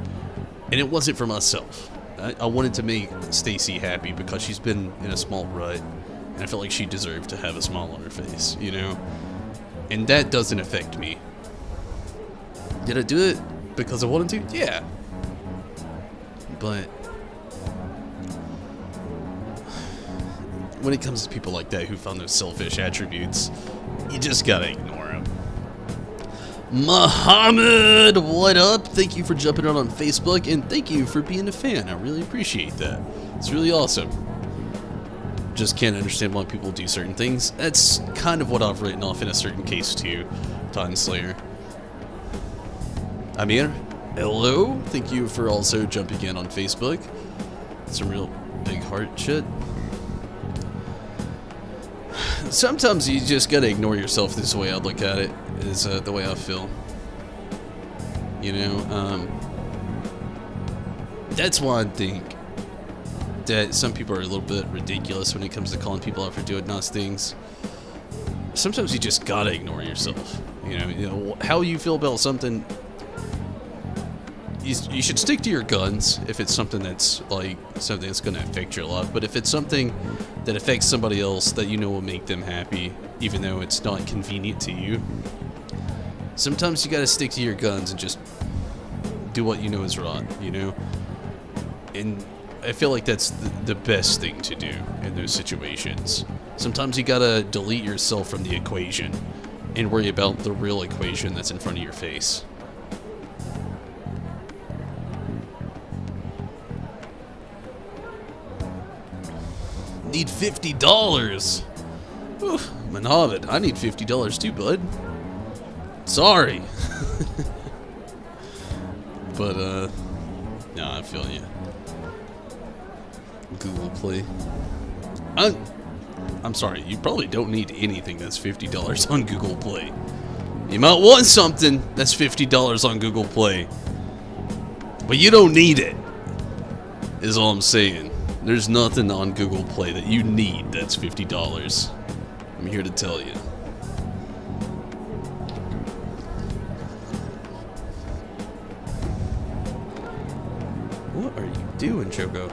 and it wasn't for myself. I wanted to make Stacy happy because she's been in a small rut, and I felt like she deserved to have a smile on her face, you know? And that doesn't affect me. Did I do it because I wanted to? Yeah. But when it comes to people like that who found those selfish attributes, you just gotta ignore them. Muhammad, what up? Thank you for jumping on Facebook, and thank you for being a fan. I really appreciate that. It's really awesome. Just can't understand why people do certain things. That's kind of what I've written off in a certain case too, Titan Slayer. Amir, hello. Thank you for also jumping in on Facebook. Some real big heart shit. Sometimes you just gotta ignore yourself. This way I look at it is the way I feel. You know, that's why I think that some people are a little bit ridiculous when it comes to calling people out for doing nice things. Sometimes you just gotta ignore yourself. You know how you feel about something. You should stick to your guns if it's something that's like something that's going to affect your life. But if it's something that affects somebody else that you know will make them happy, even though it's not convenient to you, sometimes you got to stick to your guns and just do what you know is right, you know? And I feel like that's the best thing to do in those situations. Sometimes you got to delete yourself from the equation and worry about the real equation that's in front of your face. Need $50. Oof, Manhavid, I need $50 too, bud. Sorry. But, no, I feel you. Google Play. I'm sorry, you probably don't need anything that's $50 on Google Play. You might want something that's $50 on Google Play, but you don't need it, is all I'm saying. There's nothing on Google Play that you need that's $50. I'm here to tell you. What are you doing, Choco?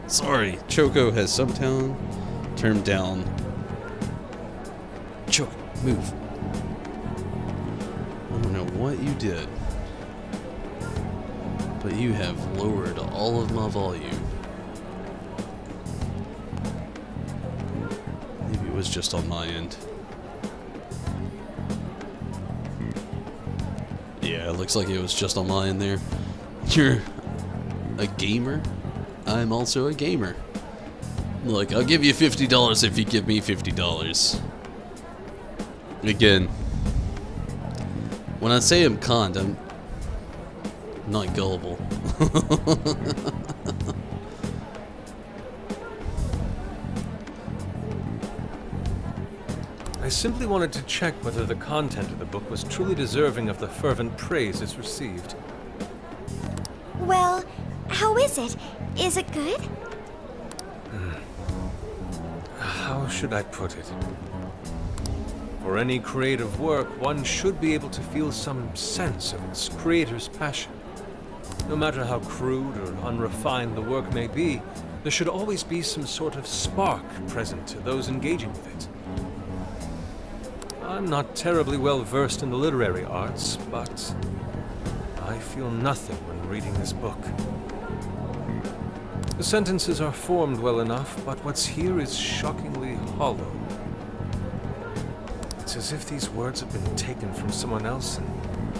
Sorry, Choco has somehow turned down. Choco, move. I don't know what you did, but you have lowered all of my volume. Maybe it was just on my end. Yeah, it looks like it was just on my end there. You're a gamer? I'm also a gamer. Look, I'll give you $50 if you give me $50. Again, when I say I'm kind, I'm not gullible. I simply wanted to check whether the content of the book was truly deserving of the fervent praise it's received. Well, how is it? Is it good? How should I put it? For any creative work, one should be able to feel some sense of its creator's passion. No matter how crude or unrefined the work may be, there should always be some sort of spark present to those engaging with it. I'm not terribly well versed in the literary arts, but I feel nothing when reading this book. The sentences are formed well enough, but what's here is shockingly hollow. It's as if these words have been taken from someone else and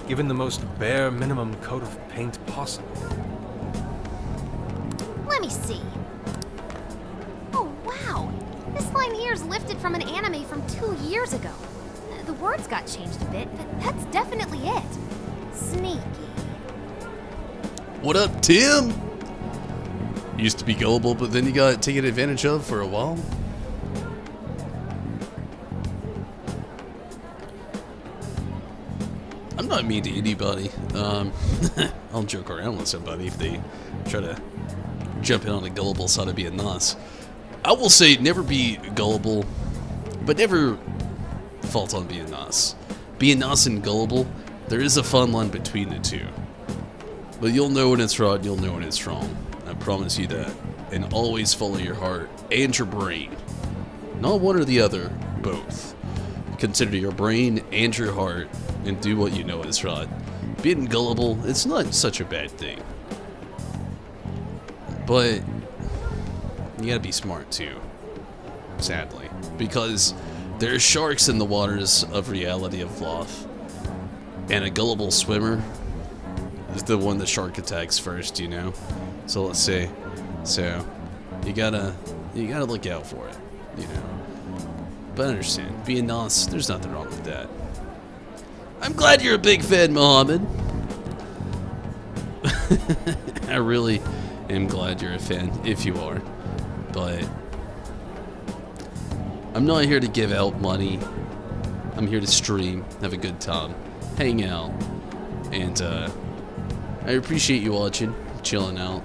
given the most bare minimum coat of paint possible. Let me see. Oh, wow. This line here is lifted from an anime from 2 years ago. The words got changed a bit, but that's definitely it. Sneaky. What up, Tim? Used to be gullible, but then you got taken advantage of for a while. I'm not mean to anybody. I'll joke around with somebody if they try to jump in on the gullible side of being nice. I will say never be gullible, but never fault on being nice. Being nice and gullible, there is a fun line between the two. But you'll know when it's right, you'll know when it's wrong. I promise you that. And always follow your heart and your brain. Not one or the other, both. Consider your brain and your heart and do what you know is right. Being gullible, it's not such a bad thing. But you gotta be smart too, sadly. Because there are sharks in the waters of reality of life. And a gullible swimmer is the one the shark attacks first, you know? So let's say, so you gotta look out for it, you know? But understand, being nice, there's nothing wrong with that. I'm glad you're a big fan, Mohammed. I really am glad you're a fan, if you are. But I'm not here to give out money. I'm here to stream, have a good time, hang out, and I appreciate you watching, chilling out.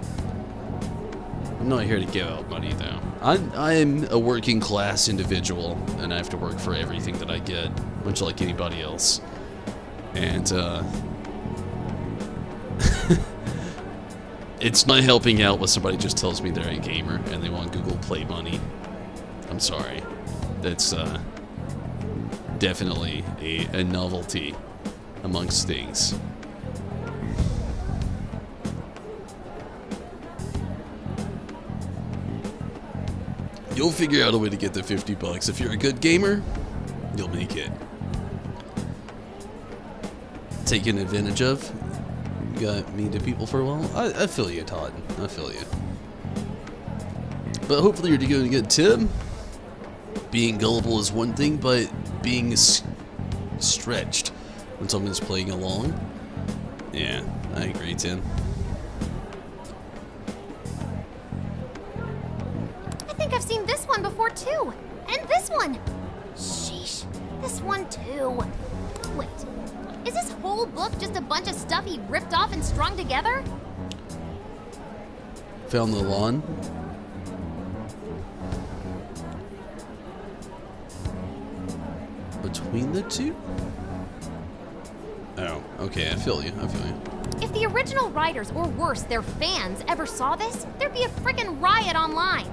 I'm not here to give out money though. I'm a working class individual, and I have to work for everything that I get, much like anybody else. And it's not helping out when somebody just tells me they're a gamer and they want Google Play money. I'm sorry. That's definitely a novelty amongst things. You'll figure out a way to get the $50. If you're a good gamer, you'll make it. Taken advantage of? You got mean to people for a while? I feel you, Todd. I feel you. But hopefully you're doing a good, Tim. Being gullible is one thing, but being stretched when someone's playing along. Yeah, I agree, Tim. I think I've seen this one before too. And this one. Sheesh. This one too. Wait. Is this whole book just a bunch of stuff he ripped off and strung together? Found the lawn. Between the two? Oh, okay, I feel you, I feel you. If the original writers, or worse, their fans, ever saw this, there'd be a frickin' riot online.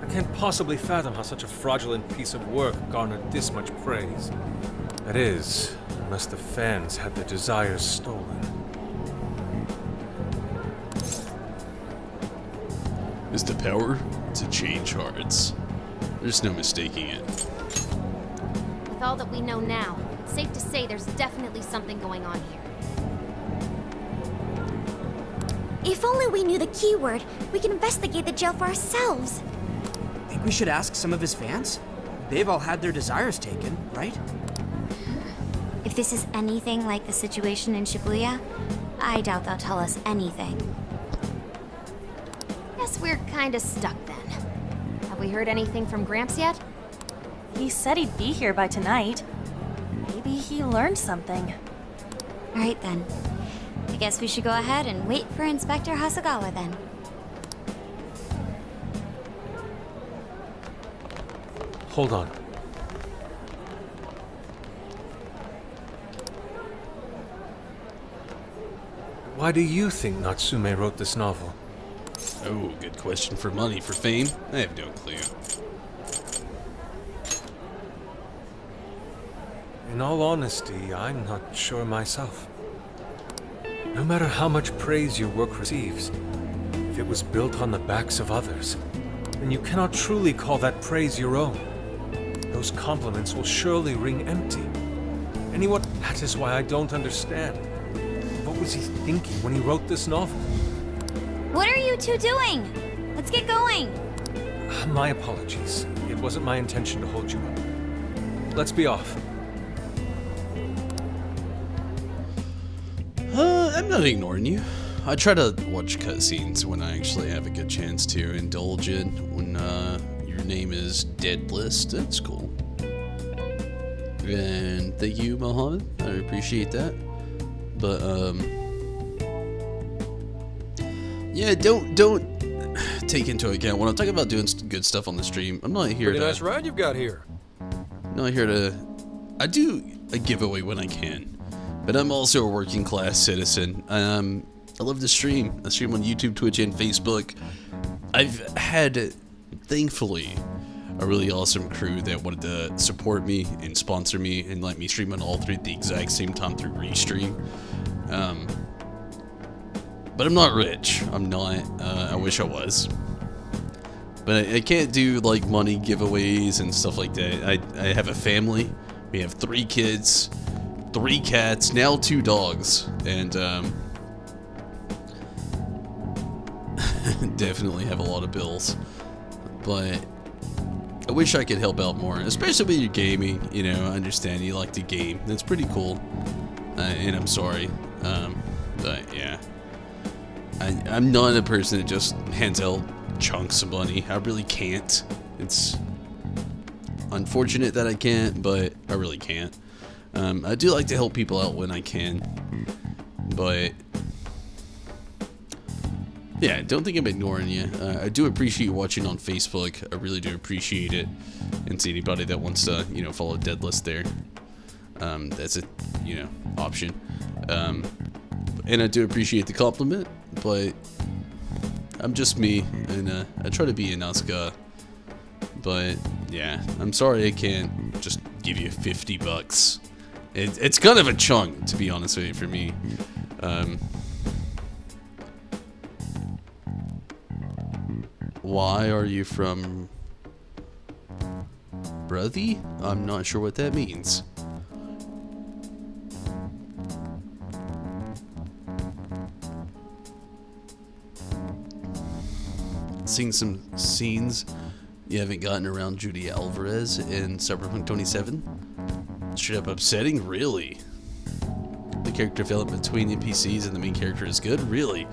I can't possibly fathom how such a fraudulent piece of work garnered this much praise. That is, unless the fans had their desires stolen. Is the power to change hearts. There's no mistaking it. With all that we know now, it's safe to say there's definitely something going on here. If only we knew the keyword, we can investigate the jail for ourselves. Think we should ask some of his fans? They've all had their desires taken, right? If this is anything like the situation in Shibuya, I doubt they'll tell us anything. Guess we're kinda stuck then. Have we heard anything from Gramps yet? He said he'd be here by tonight. Maybe he learned something. All right then. I guess we should go ahead and wait for Inspector Hasagawa then. Hold on. Why do you think Natsume wrote this novel? Oh, good question. For money, for fame? I have no clue. In all honesty, I'm not sure myself. No matter how much praise your work receives, if it was built on the backs of others, then you cannot truly call that praise your own. Those compliments will surely ring empty. Anyone... That is why I don't understand. What was he thinking when he wrote this novel? What are you two doing? Let's get going. My apologies. It wasn't my intention to hold you up. Let's be off. I'm not ignoring you. I try to watch cutscenes when I actually have a good chance to indulge in. When your name is Deadlist, that's cool. And thank you, Mohammed. I appreciate that. But yeah, don't take into account when I'm talking about doing good stuff on the stream. I'm not here Pretty to. nice ride you've got here. I'm not here to. I do a giveaway when I can, but I'm also a working class citizen. I love to stream. I stream on YouTube, Twitch, and Facebook. I've had, thankfully, a really awesome crew that wanted to support me and sponsor me and let me stream on all three at the exact same time through Restream. But I'm not rich. I'm not. I wish I was. But I can't do like money giveaways and stuff like that. I have a family. We have 3 kids, 3 cats, now 2 dogs, and definitely have a lot of bills. But I wish I could help out more, especially with your gaming. You know, I understand you like to game. That's pretty cool. And I'm sorry. But yeah. I'm not a person that just hands out chunks of money. I really can't. It's unfortunate that I can't, but I really can't. I do like to help people out when I can. But yeah, don't think I'm ignoring you. I do appreciate you watching on Facebook. I really do appreciate it. And see anybody that wants to, you know, follow Deadlist there. That's a, you know, option. And I do appreciate the compliment, but I'm just me, and I try to be a nice guy. But yeah, I'm sorry I can't just give you $50. It's kind of a chunk, to be honest with you, for me. Why are you from Brothy? I'm not sure what that means. Seeing some scenes you haven't gotten around Judy Alvarez in Cyberpunk 2077. Straight up upsetting, really. The character development between NPCs and the main character is good, really.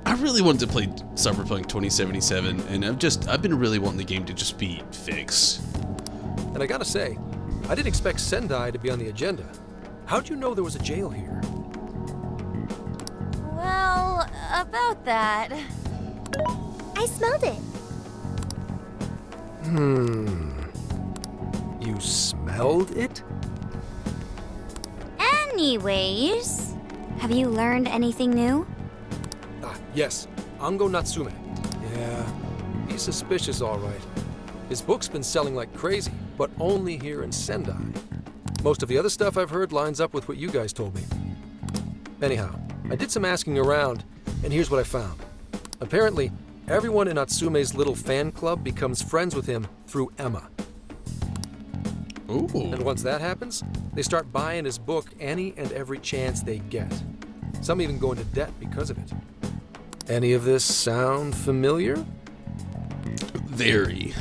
I really wanted to play Cyberpunk 2077, and I've been really wanting the game to just be fixed. And I gotta say, I didn't expect Sendai to be on the agenda. How'd you know there was a jail here? Well, about that. I smelled it. You smelled it? Anyways, have you learned anything new? Ah, yes. Ango Natsume. Yeah, he's suspicious, all right. His book's been selling like crazy, but only here in Sendai. Most of the other stuff I've heard lines up with what you guys told me. Anyhow, I did some asking around, and here's what I found. Apparently, everyone in Natsume's little fan club becomes friends with him through Emma. Ooh. And once that happens, they start buying his book any and every chance they get. Some even go into debt because of it. Any of this sound familiar? Very.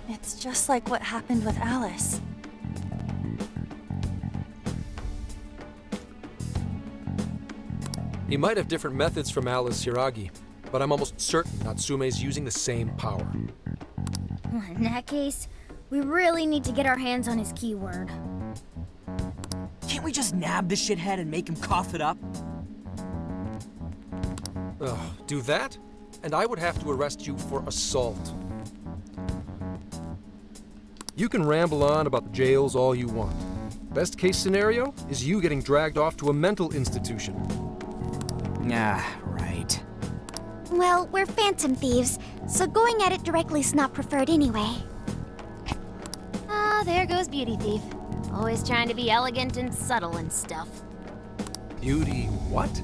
It's just like what happened with Alice. He might have different methods from Alice Hiragi, but I'm almost certain Natsume's using the same power. In that case, we really need to get our hands on his keyword. Can't we just nab this shithead and make him cough it up? Do that, and I would have to arrest you for assault. You can ramble on about the jails all you want. Best case scenario is you getting dragged off to a mental institution. Ah, right. Well, we're phantom thieves, so going at it directly's not preferred anyway. Ah, there goes Beauty Thief. Always trying to be elegant and subtle and stuff. Beauty what?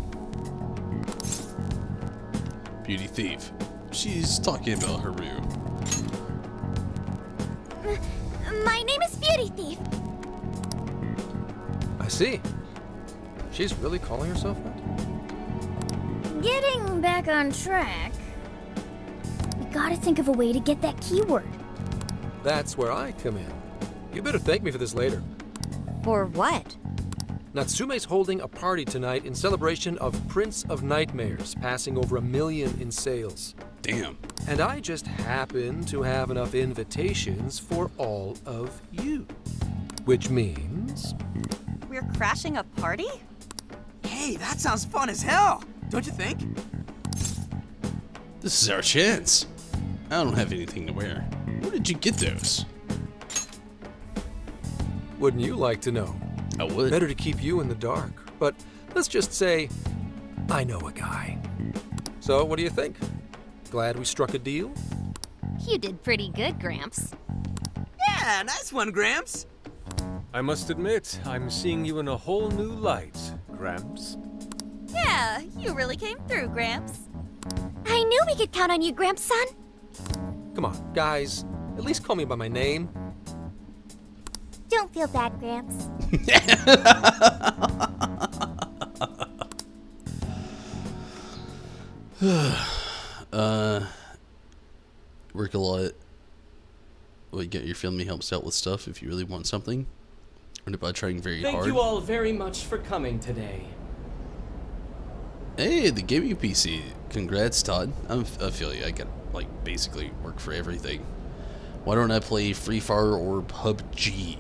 Beauty thief. She's talking about Haru. My name is Beauty Thief. I see. She's really calling herself that? Getting back on track, we gotta think of a way to get that keyword. That's where I come in. You better thank me for this later. For what? Natsume's holding a party tonight in celebration of Prince of Nightmares passing over 1 million in sales. Damn. And I just happen to have enough invitations for all of you. Which means... We're crashing a party? Hey, that sounds fun as hell, don't you think? This is our chance. I don't have anything to wear. Where did you get those? Wouldn't you like to know? I would. Better to keep you in the dark. But let's just say, I know a guy. So, what do you think? Glad we struck a deal? You did pretty good, Gramps. Yeah, nice one, Gramps. I must admit, I'm seeing you in a whole new light, Gramps. Yeah, you really came through, Gramps. I knew we could count on you, Gramps son. Come on, guys. At least call me by my name. Don't feel bad, Gramps. Work a lot. Well, your family helps out with stuff if you really want something. Or by trying very hard. Thank you all very much for coming today. Hey, the gaming PC. Congrats, Todd. I feel you. I got, like, basically work for everything. Why don't I play Free Fire or PUBG?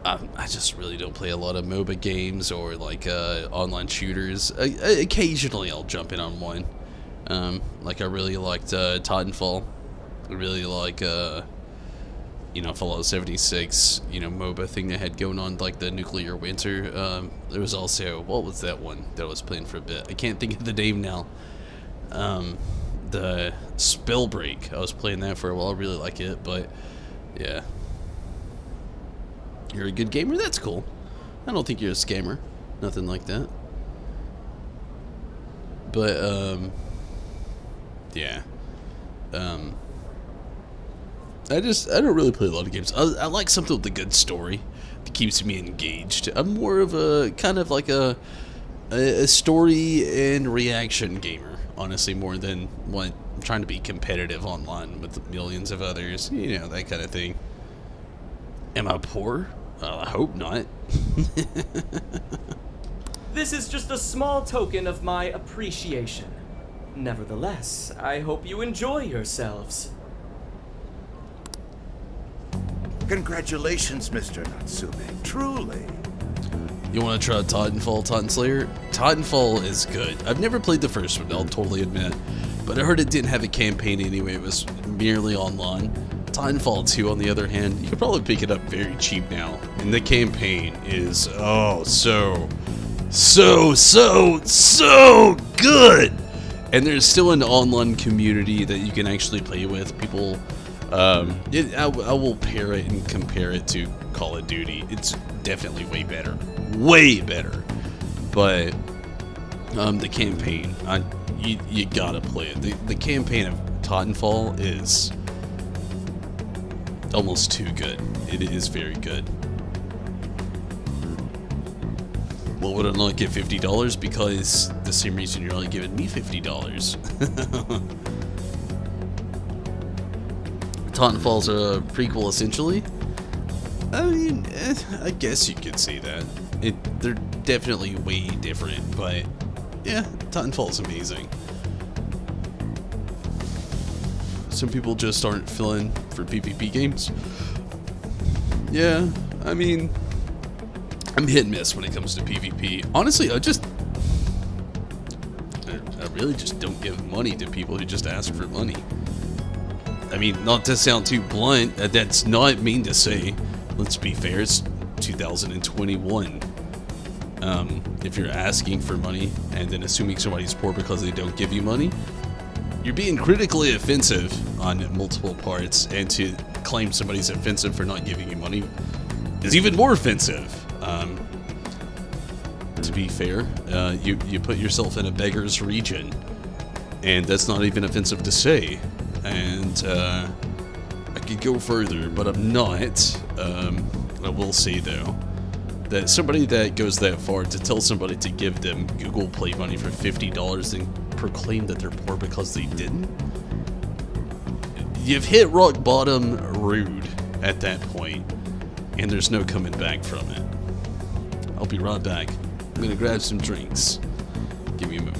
I just really don't play a lot of MOBA games or, like, online shooters. Occasionally I'll jump in on one. Like, I really liked Titanfall. I really like, you know, Fallout 76, you know, MOBA thing they had going on, like the Nuclear Winter. There was also, what was that one that I was playing for a bit? I can't think of the name now. The Spellbreak. I was playing that for a while. I really like it, but yeah. You're a good gamer? That's cool. I don't think you're a scammer. Nothing like that. But, yeah. I don't really play a lot of games. I like something with a good story that keeps me engaged. I'm more of a, kind of like a story and reaction gamer, honestly, more than what I'm trying to be competitive online with millions of others, you know, that kind of thing. Am I poor? I hope not. This is just a small token of my appreciation. Nevertheless, I hope you enjoy yourselves. Congratulations, Mr. Natsume. Truly. You want to try Titanfall, Titan Slayer? Titanfall is good. I've never played the first one, I'll totally admit. But I heard it didn't have a campaign anyway, it was merely online. Titanfall 2, on the other hand, you can probably pick it up very cheap now. And the campaign is, oh, so good! And there's still an online community that you can actually play with. People, I will pair it and compare it to Call of Duty. It's definitely way better. Way better. But, the campaign, you gotta play it. The campaign of Titanfall is almost too good. It is very good. Well, would I not get $50? Because the same reason you're only giving me $50. Titanfall's a prequel, essentially. I mean, I guess you could say that. They're definitely way different, but yeah, Titanfall's amazing. Some people just aren't feeling for PvP games. Yeah, I mean, I'm hit and miss when it comes to PvP. Honestly, I really just don't give money to people who just ask for money. I mean, not to sound too blunt, that's not mean to say. Let's be fair, it's 2021. If you're asking for money and then assuming somebody's poor because they don't give you money, you're being critically offensive on multiple parts, and to claim somebody's offensive for not giving you money is even more offensive. To be fair, you put yourself in a beggar's region And that's not even offensive to say. And I could go further, but I'm not. I will say, though, that somebody that goes that far to tell somebody to give them Google Play money for $50 and proclaim that they're poor because they didn't, you've hit rock bottom rude at that point, and there's no coming back from it. I'll be right back. I'm gonna grab some drinks. Give me a moment.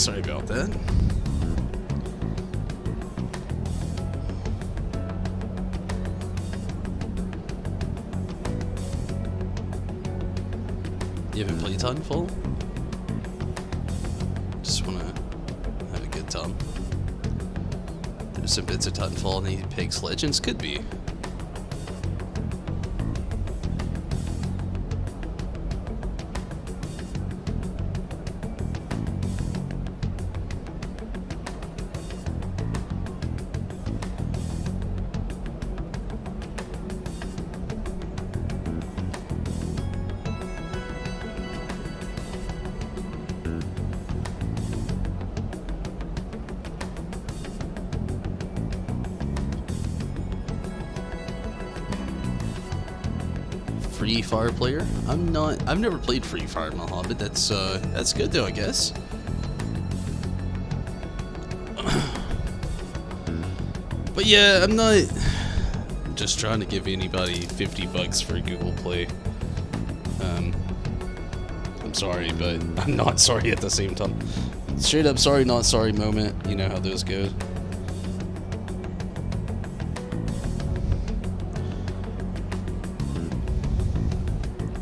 Sorry about that. You haven't played Titanfall? Just wanna have a good time. There's some bits of Titanfall in Apex Legends, could be. Free Fire player? I've never played Free Fire, Mohammed. That's good though, I guess. But yeah, I'm not just trying to give anybody $50 for Google Play. I'm sorry, but I'm not sorry at the same time. Straight up sorry, not sorry moment. You know how those go.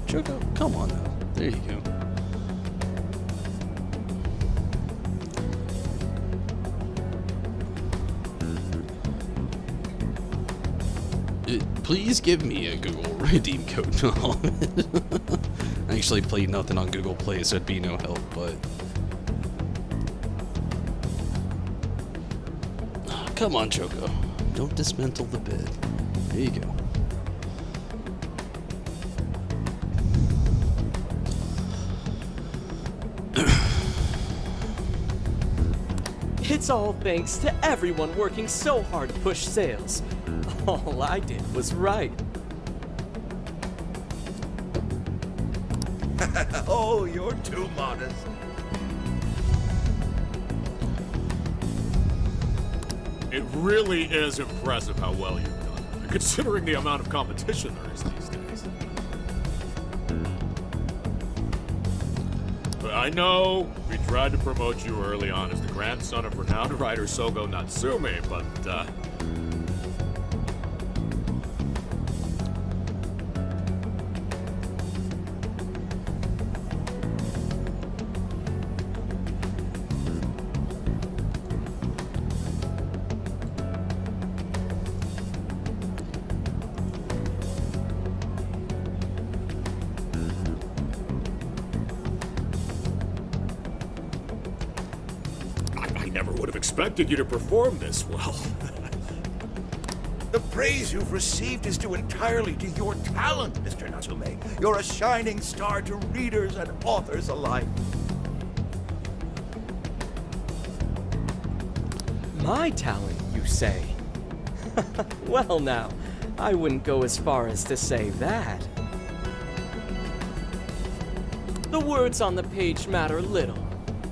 Choco, come on now. There you go. Please give me a Google redeem code. I actually played nothing on Google Play, so it'd be no help, but... Come on, Choco. Don't dismantle the bed. There you go. It's all thanks to everyone working so hard to push sales. All I did was write. Oh, you're too modest. It really is impressive how well you've done, considering the amount of competition there is these days. I know we tried to promote you early on as the grandson of renowned writer Sogo Natsume, but, I never would have expected you to perform this well. The praise you've received is due entirely to your talent, Mr. Natsume. You're a shining star to readers and authors alike. My talent, you say? Well now, I wouldn't go as far as to say that. The words on the page matter little.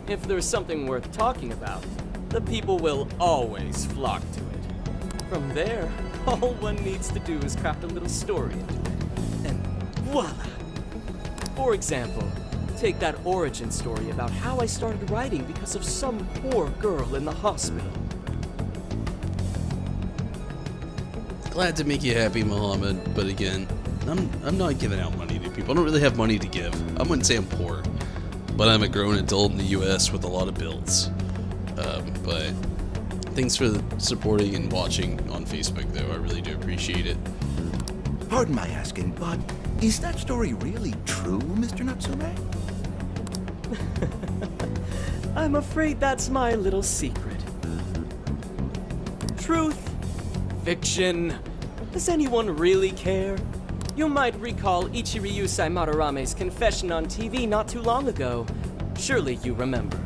If there's something worth talking about, the people will always flock to it. From there, all one needs to do is craft a little story into it. And voila! For example, take that origin story about how I started writing because of some poor girl in the hospital. Glad to make you happy, Mohammed, but again, I'm not giving out money to people. I don't really have money to give. I wouldn't say I'm poor, but I'm a grown adult in the US with a lot of bills. But thanks for supporting and watching on Facebook, though. I really do appreciate it. Pardon my asking, but is that story really true, Mr. Natsume? I'm afraid that's my little secret. Truth, fiction, does anyone really care? You might recall Ichiryusai Madarame's confession on TV not too long ago. Surely you remember.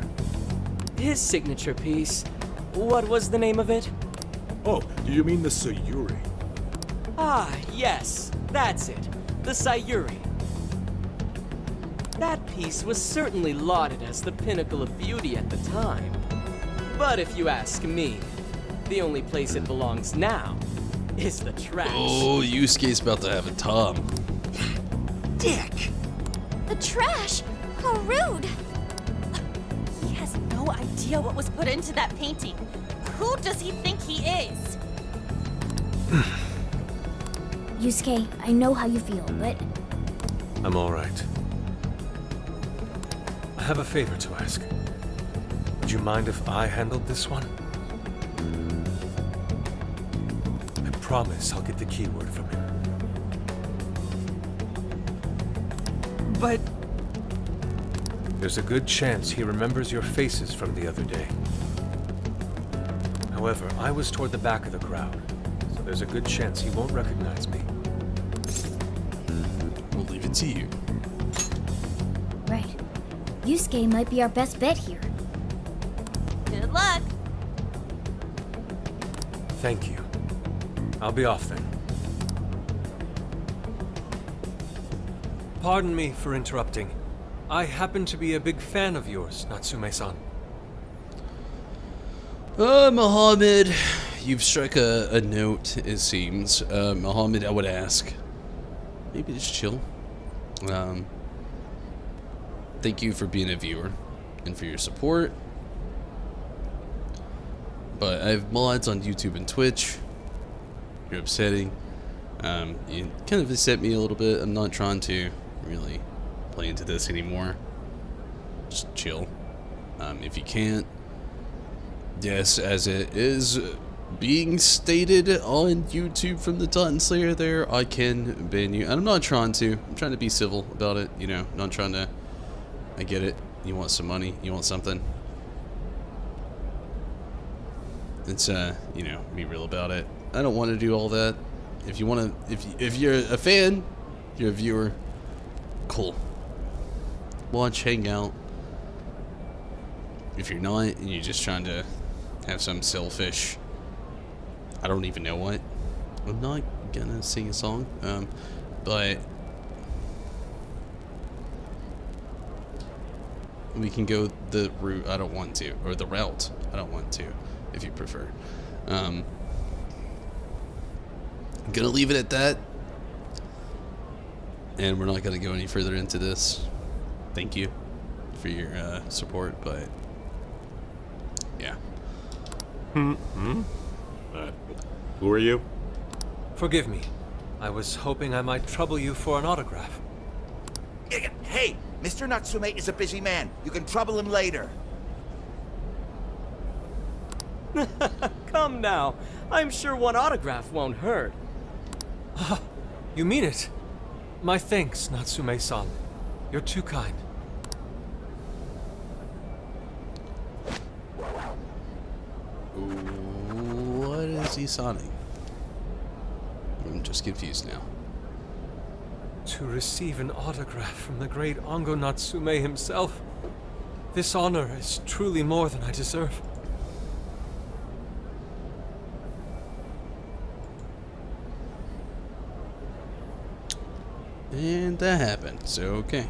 His signature piece, what was the name of it? Oh, do you mean the Sayuri? Ah, yes, that's it. The Sayuri. That piece was certainly lauded as the pinnacle of beauty at the time. But if you ask me, the only place it belongs now is the trash. Oh, Yusuke's about to have a Tom. Dick! The trash? How rude! He has no no idea what was put into that painting. Who does he think he is? Yusuke, I know how you feel, but I'm all right. I have a favor to ask. Would you mind if I handled this one? I promise I'll get the keyword from him. But there's a good chance he remembers your faces from the other day. However, I was toward the back of the crowd, so there's a good chance he won't recognize me. We'll leave it to you. right. Yusuke might be our best bet here. Good luck. Thank you. I'll be off then. Pardon me for interrupting. I happen to be a big fan of yours, Natsume-san. Mohammed, you've struck a note, it seems. Mohammed, I would ask, maybe just chill. Thank you for being a viewer and for your support. But I have mods on YouTube and Twitch. You're upsetting. You kind of upset me a little bit. I'm not trying to really play into this anymore. Just chill. If you can't, yes, as it is being stated on YouTube from the Titan Slayer there, I can ban you. And I'm not trying to. I'm trying to be civil about it, you know, not trying to. I get it. You want some money, you want something. It's you know, be real about it. I don't want to do all that. If you want to, if you're a fan, you're a viewer, cool. Watch, hang out. If you're not, and you're just trying to have some selfish, I don't even know what. I'm not gonna sing a song, but we can go the route I don't want to, or the route I don't want to, if you prefer. I'm gonna leave it at that, and we're not gonna go any further into this. Thank you for your support, but yeah. Who are you? Forgive me. I was hoping I might trouble you for an autograph. Hey, Mr. Natsume is a busy man. You can trouble him later. Come now. I'm sure one autograph won't hurt. You mean it? My thanks, Natsume-san. You're too kind. What is he signing? I'm just confused now. To receive an autograph from the great Ango Natsume himself. This honor is truly more than I deserve. And that happened, so okay.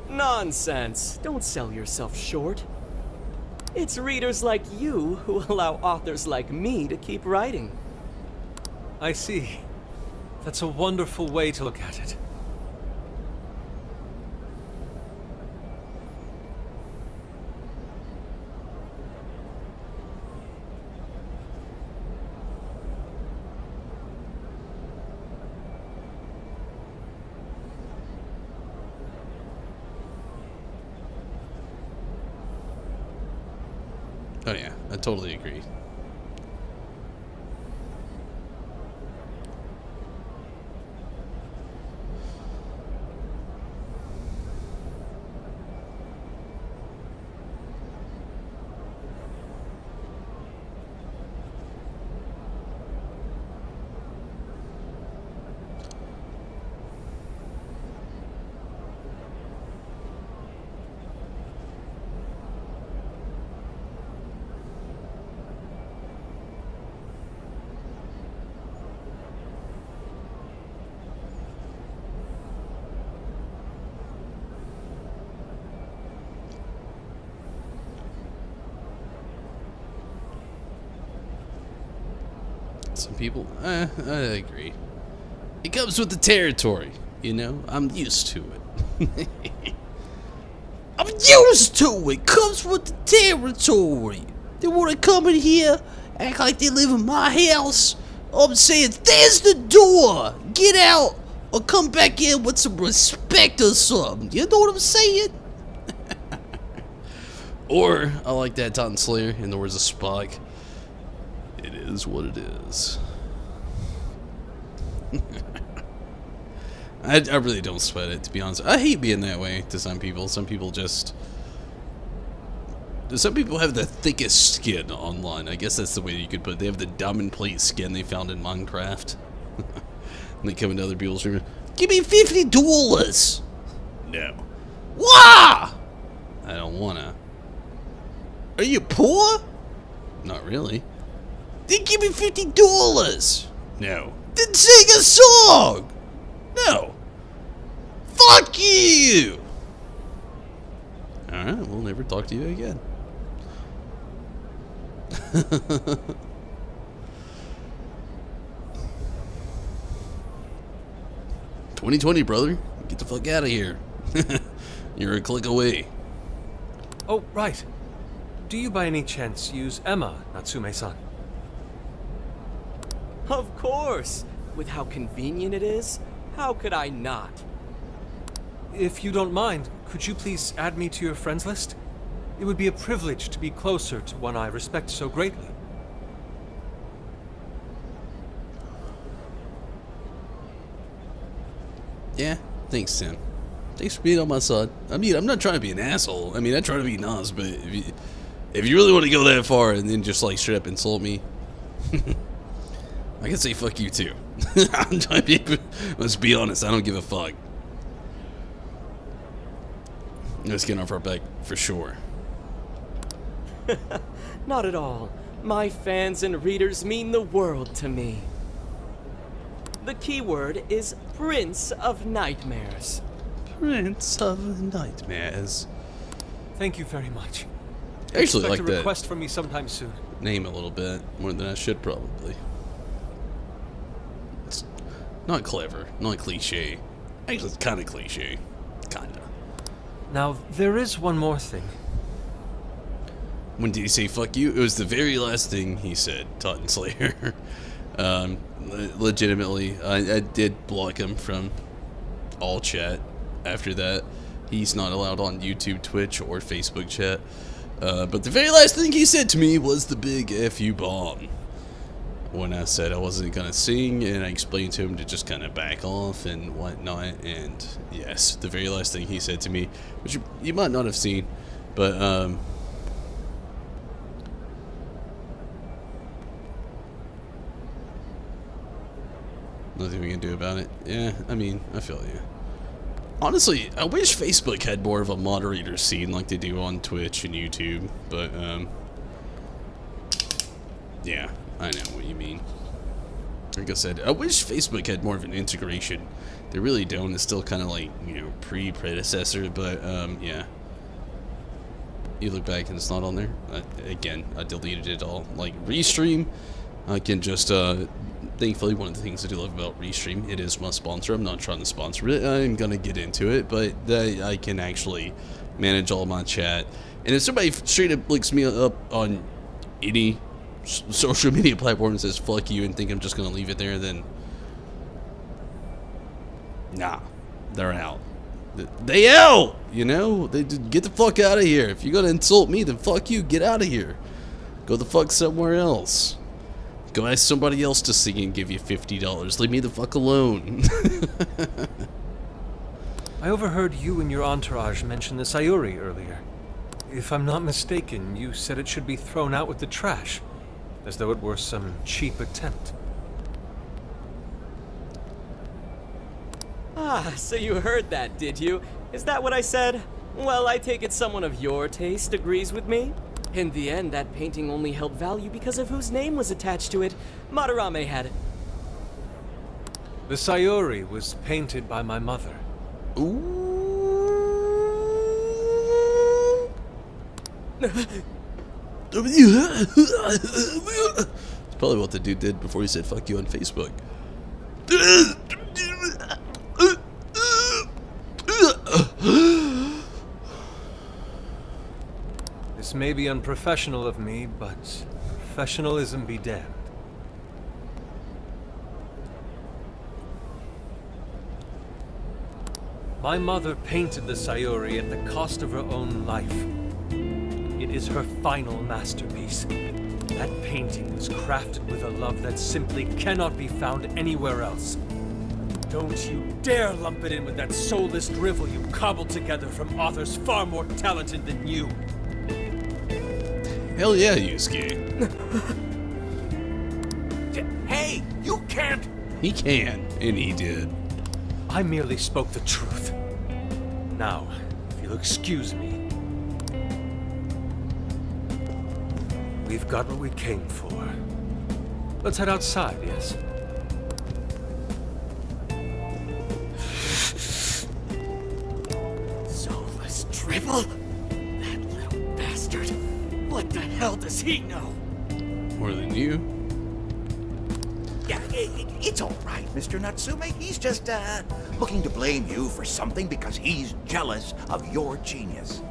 Nonsense. Don't sell yourself short. It's readers like you who allow authors like me to keep writing. I see. That's a wonderful way to look at it. Oh yeah, I totally agree. Some people, I agree. It comes with the territory, you know? I'm used to it. I'm used to it. Comes with the territory. They want to come in here, act like they live in my house. I'm saying, there's the door. Get out or come back in with some respect or something. You know what I'm saying? Or, I like that Titan Slayer in the words of Spock. It is what it is. I really don't sweat it, to be honest. I hate being that way to some people. Some people have the thickest skin online. I guess that's the way you could put it. They have the diamond plate skin they found in Minecraft. And they come into other people's room. Give me $50! No. Why? I don't wanna. Are you poor? Not really. Then give me $50! No. Then sing a song! No. Fuck you! Alright, we'll never talk to you again. 2020, brother. Get the fuck out of here. You're a click away. Oh, right. Do you by any chance use Emma, Natsume-san? Of course! With how convenient it is, how could I not? If you don't mind, could you please add me to your friends list? It would be a privilege to be closer to one I respect so greatly. Yeah, thanks, Tim. Thanks for being on my side. I mean, I'm not trying to be an asshole. I mean, I try to be nice, but if you really want to go that far and then just like straight up insult me, I can say fuck you too. I'm trying to be, let's be honest, I don't give a fuck. Let's get off our back for sure. Not at all. My fans and readers mean the world to me. The keyword is Prince of Nightmares. Prince of Nightmares. Thank you very much. I actually like Expect a that request from me sometime soon. name a little bit more than I should probably. It's not clever, not cliche. Actually, it's kind of cliche, kinda. Now there is one more thing. When did he say fuck you? It was the very last thing he said, Titan Slayer. Legitimately, I did block him from all chat after that. He's not allowed on YouTube, Twitch, or Facebook chat. But the very last thing he said to me was the big F you bomb. When I said I wasn't gonna sing, and I explained to him to just kind of back off and whatnot. And yes, the very last thing he said to me, which you might not have seen, but nothing we can do about it. Yeah, I mean, I feel you. Honestly, I wish Facebook had more of a moderator scene like they do on Twitch and YouTube, but, yeah, I know what you mean. Like I said, I wish Facebook had more of an integration. They really don't. It's still kind of like, you know, pre-predecessor, but, yeah. You look back and it's not on there. Again, I deleted it all. Like, Restream, I can just, thankfully, one of the things I do love about Restream, it is my sponsor. I'm not trying to sponsor it. I'm going to get into it, but I can actually manage all my chat. And if somebody straight up looks me up on any social media platform and says fuck you and think I'm just going to leave it there, then nah, they're out. They out, you know? They get the fuck out of here. If you're going to insult me, then fuck you. Get out of here. Go the fuck somewhere else. Go ask somebody else to sing and give you $50. Leave me the fuck alone. I overheard you and your entourage mention the Sayuri earlier. If I'm not mistaken, you said it should be thrown out with the trash, as though it were some cheap attempt. Ah, so you heard that, did you? Is that what I said? Well, I take it someone of your taste agrees with me. In the end, that painting only held value because of whose name was attached to it. Madarame had it. The Sayuri was painted by my mother. Ooh. It's probably what the dude did before he said fuck you on Facebook. may be unprofessional of me, but professionalism be damned. My mother painted the Sayuri at the cost of her own life. It is her final masterpiece. That painting was crafted with a love that simply cannot be found anywhere else. Don't you dare lump it in with that soulless drivel you cobbled together from authors far more talented than you. Hell yeah, Yusuke. Hey, you can't! He can, and he did. I merely spoke the truth. Now, if you'll excuse me. We've got what we came for. Let's head outside, yes? Soulless drivel? That little bastard. What the hell does he know? More than you. Yeah, it's all right, Mr. Natsume. He's just, looking to blame you for something because he's jealous of your genius.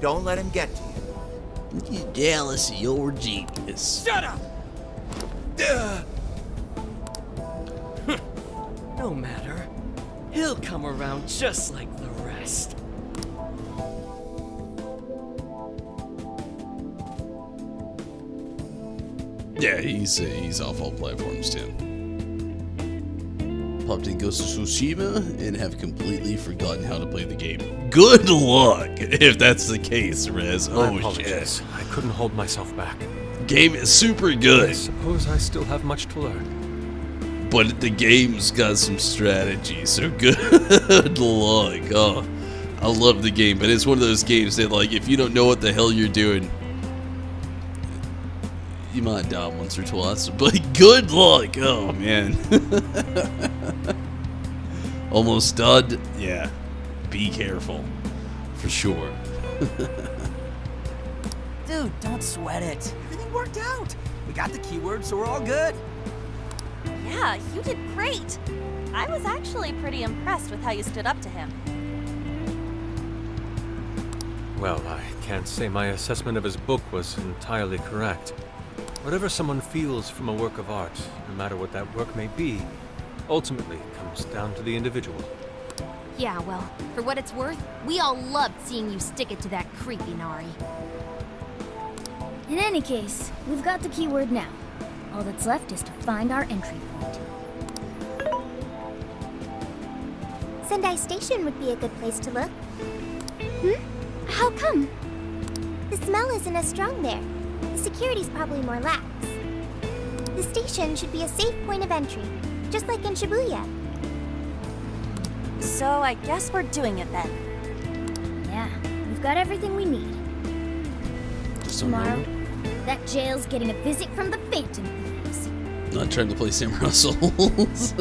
Don't let him get to you. He's jealous of your genius. Shut up! No matter. He'll come around just like the rest. Yeah, he's off all platforms, Tim. Popped in Ghost of Tsushima and have completely forgotten how to play the game. Good luck, if that's the case, Rez. I Oh apologize. shit. I couldn't hold myself back. Game is super good. I suppose I still have much to learn. But the game's got some strategy, so good luck. Oh, I love the game, but it's one of those games that, like, if you don't know what the hell you're doing, you might die once or twice, but good luck. Oh, man. Almost done? Yeah. Be careful. For sure. Dude, don't sweat it. Everything worked out. We got the keyword, so we're all good. Yeah, you did great. I was actually pretty impressed with how you stood up to him. Well, I can't say my assessment of his book was entirely correct. Whatever someone feels from a work of art, no matter what that work may be, ultimately comes down to the individual. Yeah, well, for what it's worth, we all loved seeing you stick it to that creepy Nari. In any case, we've got the keyword now. All that's left is to find our entry point. Sendai Station would be a good place to look. How come? The smell isn't as strong there. The security's probably more lax. The station should be a safe point of entry, just like in Shibuya. So I guess we're doing it then. Yeah, we've got everything we need. Tomorrow, that jail's getting a visit from the Phantom Thieves. Not trying to play Samurai Souls.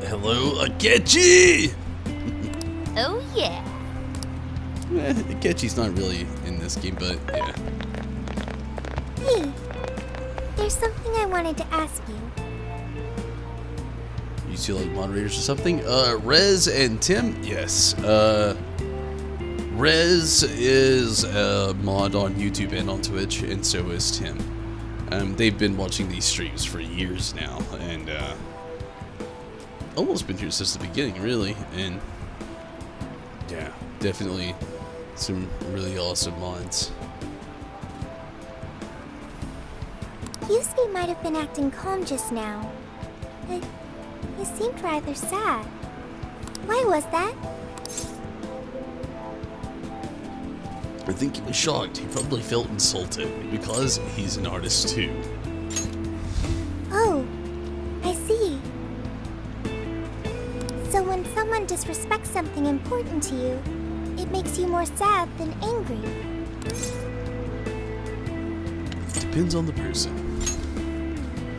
Hello, Akechi! Oh yeah. Akechi's not really in this game, but yeah. Hey, there's something I wanted to ask you. You see like moderators or something? Rez and Tim? Yes. Rez is a mod on YouTube and on Twitch, and so is Tim. They've been watching these streams for years now, and almost been here since the beginning, really. And yeah, definitely some really awesome mods. Yusuke might have been acting calm just now, but he seemed rather sad. Why was that? I think he was shocked. He probably felt insulted because he's an artist too. Oh, I see. So when someone disrespects something important to you, it makes you more sad than angry. Depends on the person.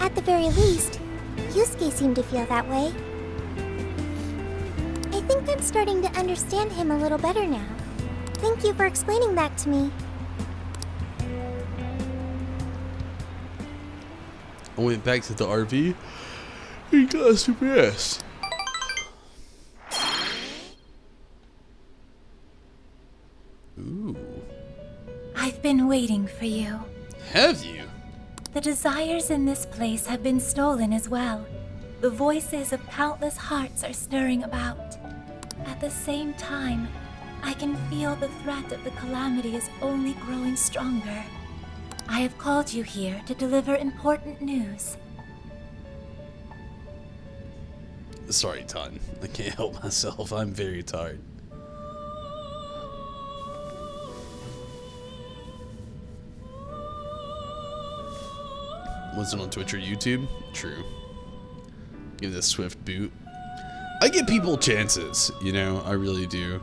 At the very least, Yusuke seemed to feel that way. I think I'm starting to understand him a little better now. Thank you for explaining that to me. I went back to the RV and got some rest. Ooh. I've been waiting for you. Have you? The desires in this place have been stolen as well. The voices of countless hearts are stirring about. At the same time, I can feel the threat of the calamity is only growing stronger. I have called you here to deliver important news. Sorry, Ton. I can't help myself. I'm very tired. Was it on Twitch or YouTube? True. Give this swift boot. I give people chances, you know, I really do.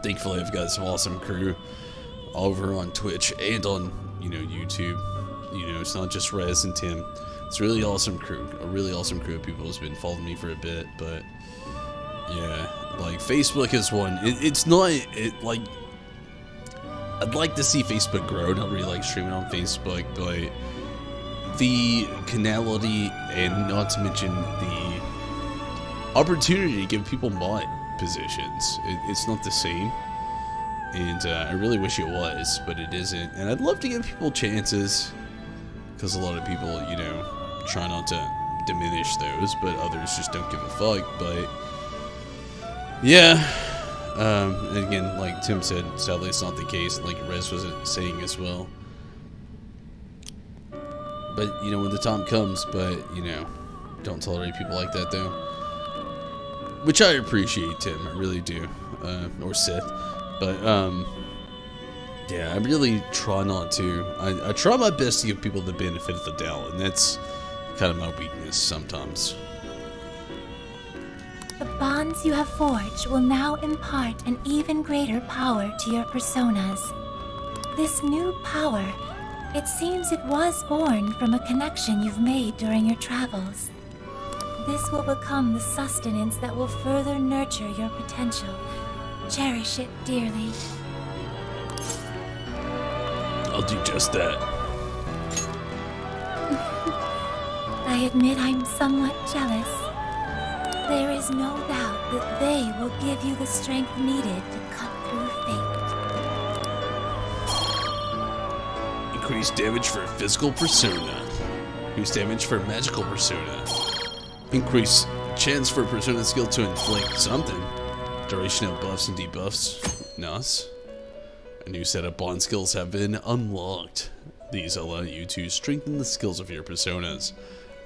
Thankfully, I've got some awesome crew over on Twitch and on, you know, YouTube. You know, it's not just Rez and Tim. It's a really awesome crew. A really awesome crew of people who's been following me for a bit, but yeah, like Facebook is one. It's not like I'd like to see Facebook grow. I don't really like streaming on Facebook, but the canality and not to mention the opportunity to give people mod positions, it's not the same. And I really wish it was, but it isn't. And I'd love to give people chances, because a lot of people, you know, try not to diminish those, but others just don't give a fuck. But yeah, and again, like Tim said, sadly it's not the case, like Rez was saying as well. But you know, when the time comes, but you know, don't tolerate people like that though. Which I appreciate, Tim, I really do, or Sith. But yeah, I really try not to. I try my best to give people the benefit of the doubt, and that's kind of my weakness sometimes. The bonds you have forged will now impart an even greater power to your personas. This new power, it seems it was born from a connection you've made during your travels. This will become the sustenance that will further nurture your potential. Cherish it dearly. I'll do just that. I admit I'm somewhat jealous. There is no doubt that they will give you the strength needed to cut through fate. Increase damage for physical persona. Increase damage for magical persona. Increase chance for persona skill to inflict something. Duration of buffs and debuffs. Nice. A new set of bond skills have been unlocked. These allow you to strengthen the skills of your personas.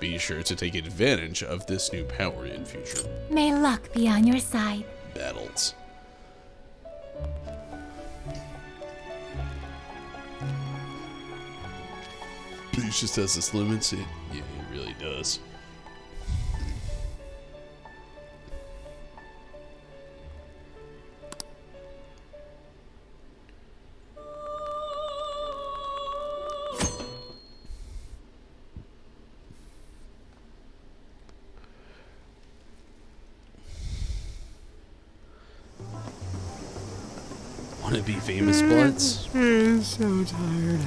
Be sure to take advantage of this new power in future May luck be on your side. battles. Peach just has its limits. Yeah, it really does. Want to be famous, Bloods? I'm so tired.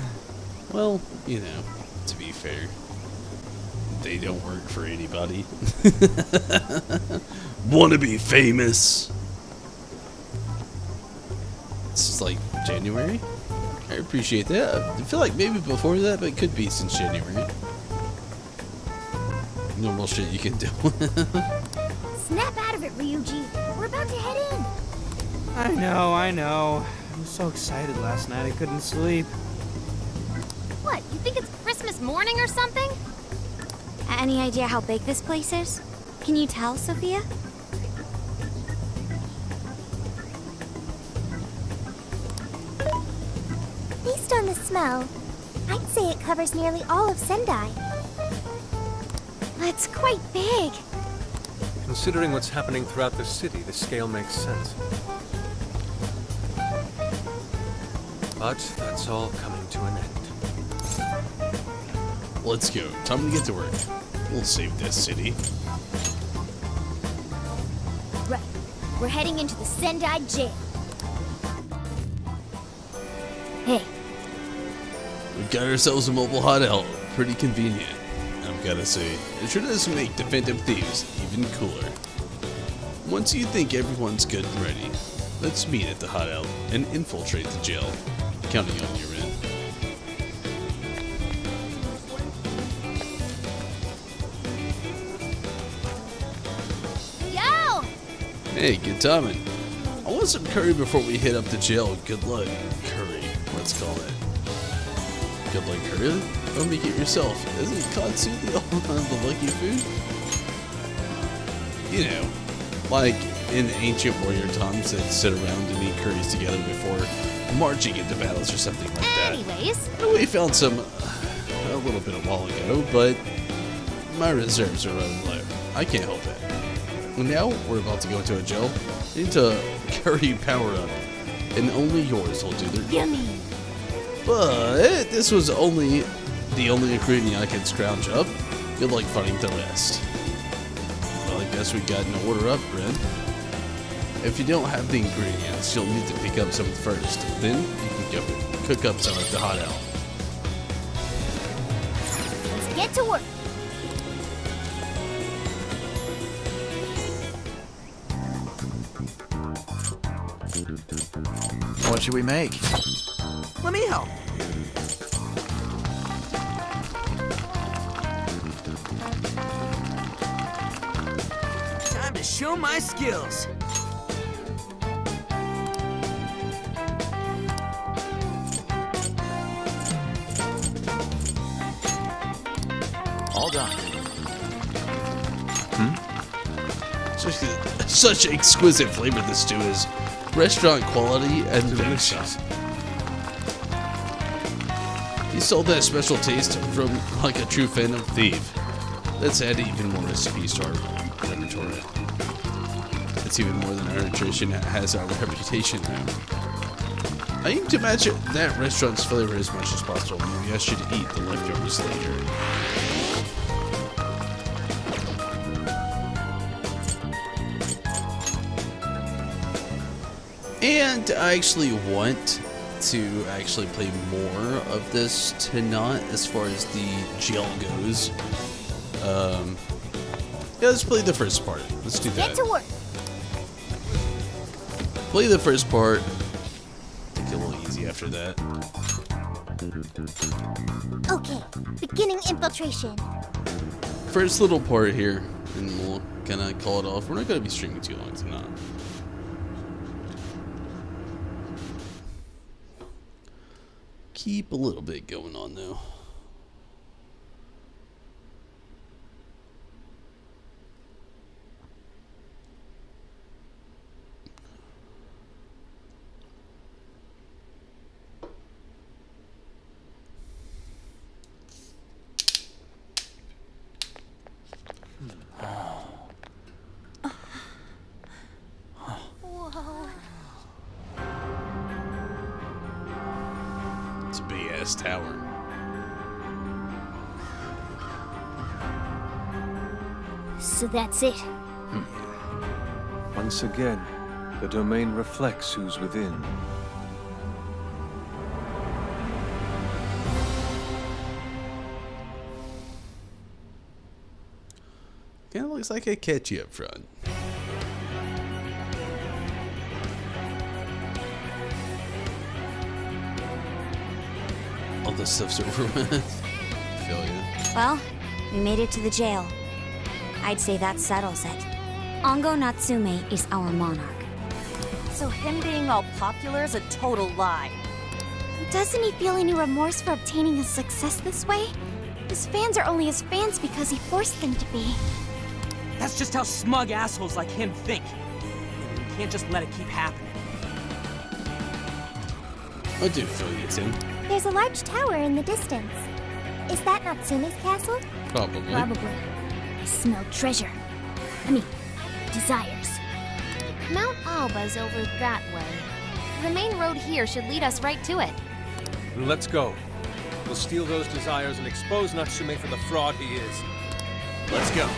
Well, you know, to be fair, they don't work for anybody. Want to be famous? It's like January. I appreciate that. I feel like maybe before that, but it could be since January. Normal shit you can do. Snap out of it, Ryuji. We're about to head in. I know. I was so excited last night I couldn't sleep. What, you think it's Christmas morning or something? Any idea how big this place is? Can you tell, Sophia? Based on the smell, I'd say it covers nearly all of Sendai. It's quite big. Considering what's happening throughout the city, the scale makes sense. But that's all coming to an end. Let's go. Time to get to work. We'll save this city. Right. We're heading into the Sendai jail. Hey. We've got ourselves a mobile hideout. Pretty convenient, I've gotta say. It sure does make definitive thieves even cooler. Once you think everyone's good and ready, Let's meet at the hideout and infiltrate the jail. Counting on you, Ren. Yo! Hey, good timing. I want some curry before we hit up the jail. Good luck. Curry, let's call it. Good luck, curry? Don't make it yourself. Isn't katsu the lucky food? You know, like in ancient warrior times, they'd sit around and eat curries together before marching into battles or something like that. Anyways, We found some a little bit a while ago, but my reserves are running low. I can't help it. And now we're about to go into a jail. Into curry power up, and only yours will do the yummy. But this was only the only ingredient I could scrounge up. Good luck finding the rest. Well, I guess we got an order up, Ren. If you don't have the ingredients, you'll need to pick up some first. Then you can go cook up some at the hideout. Let's get to work. What should we make? Let me help. Time to show my skills. All done. Such exquisite flavor this stew is. Restaurant quality and delicious. You stole that special taste from like a true fan of Thief. Let's add even more recipes to our repertoire. It's even more than our nutrition has our reputation now. I aim to match that restaurant's flavor as much as possible. Maybe I should eat the leftovers later. And I actually want to actually play more of this tonight as far as the jail goes. Yeah, let's play the first part. Let's do that. Get to work. Play the first part. Take it a little easy after that. Okay, beginning infiltration. First little part here, and we'll kind of call it off. We're not going to be streaming too long tonight. Keep a little bit going on though. Whoa. It's a big ass tower. So that's it. Once again, the domain reflects who's within. Kind of looks like a catchy up front. All this stuff's over with. Feel ya. Well, we made it to the jail. I'd say that settles it. Ongo Natsume is our monarch. So him being all popular is a total lie. Doesn't he feel any remorse for obtaining his success this way? His fans are only his fans because he forced them to be. That's just how smug assholes like him think. You can't just let it keep happening. I do feel you, Tim. There's a large tower in the distance. Is that Natsume's castle? Probably. Probably. I smell treasure. I mean, desires. Mount Alba's over that way. The main road here should lead us right to it. Then let's go. We'll steal those desires and expose Natsume for the fraud he is. Let's go.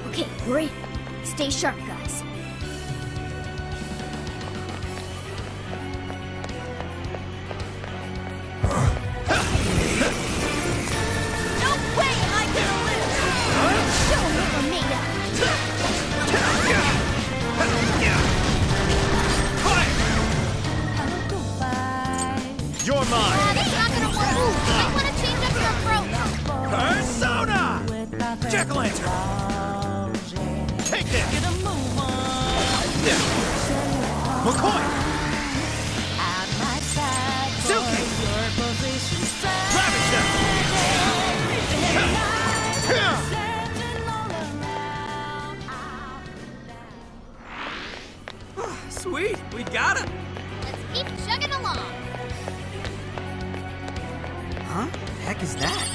Okay, we're in. Stay sharp, guys. No Jack-o'-lantern! Take this! Get a move on! McCoy! Silky! Ravage them! Sweet, we got him! Let's keep chugging along. Huh? The heck is that?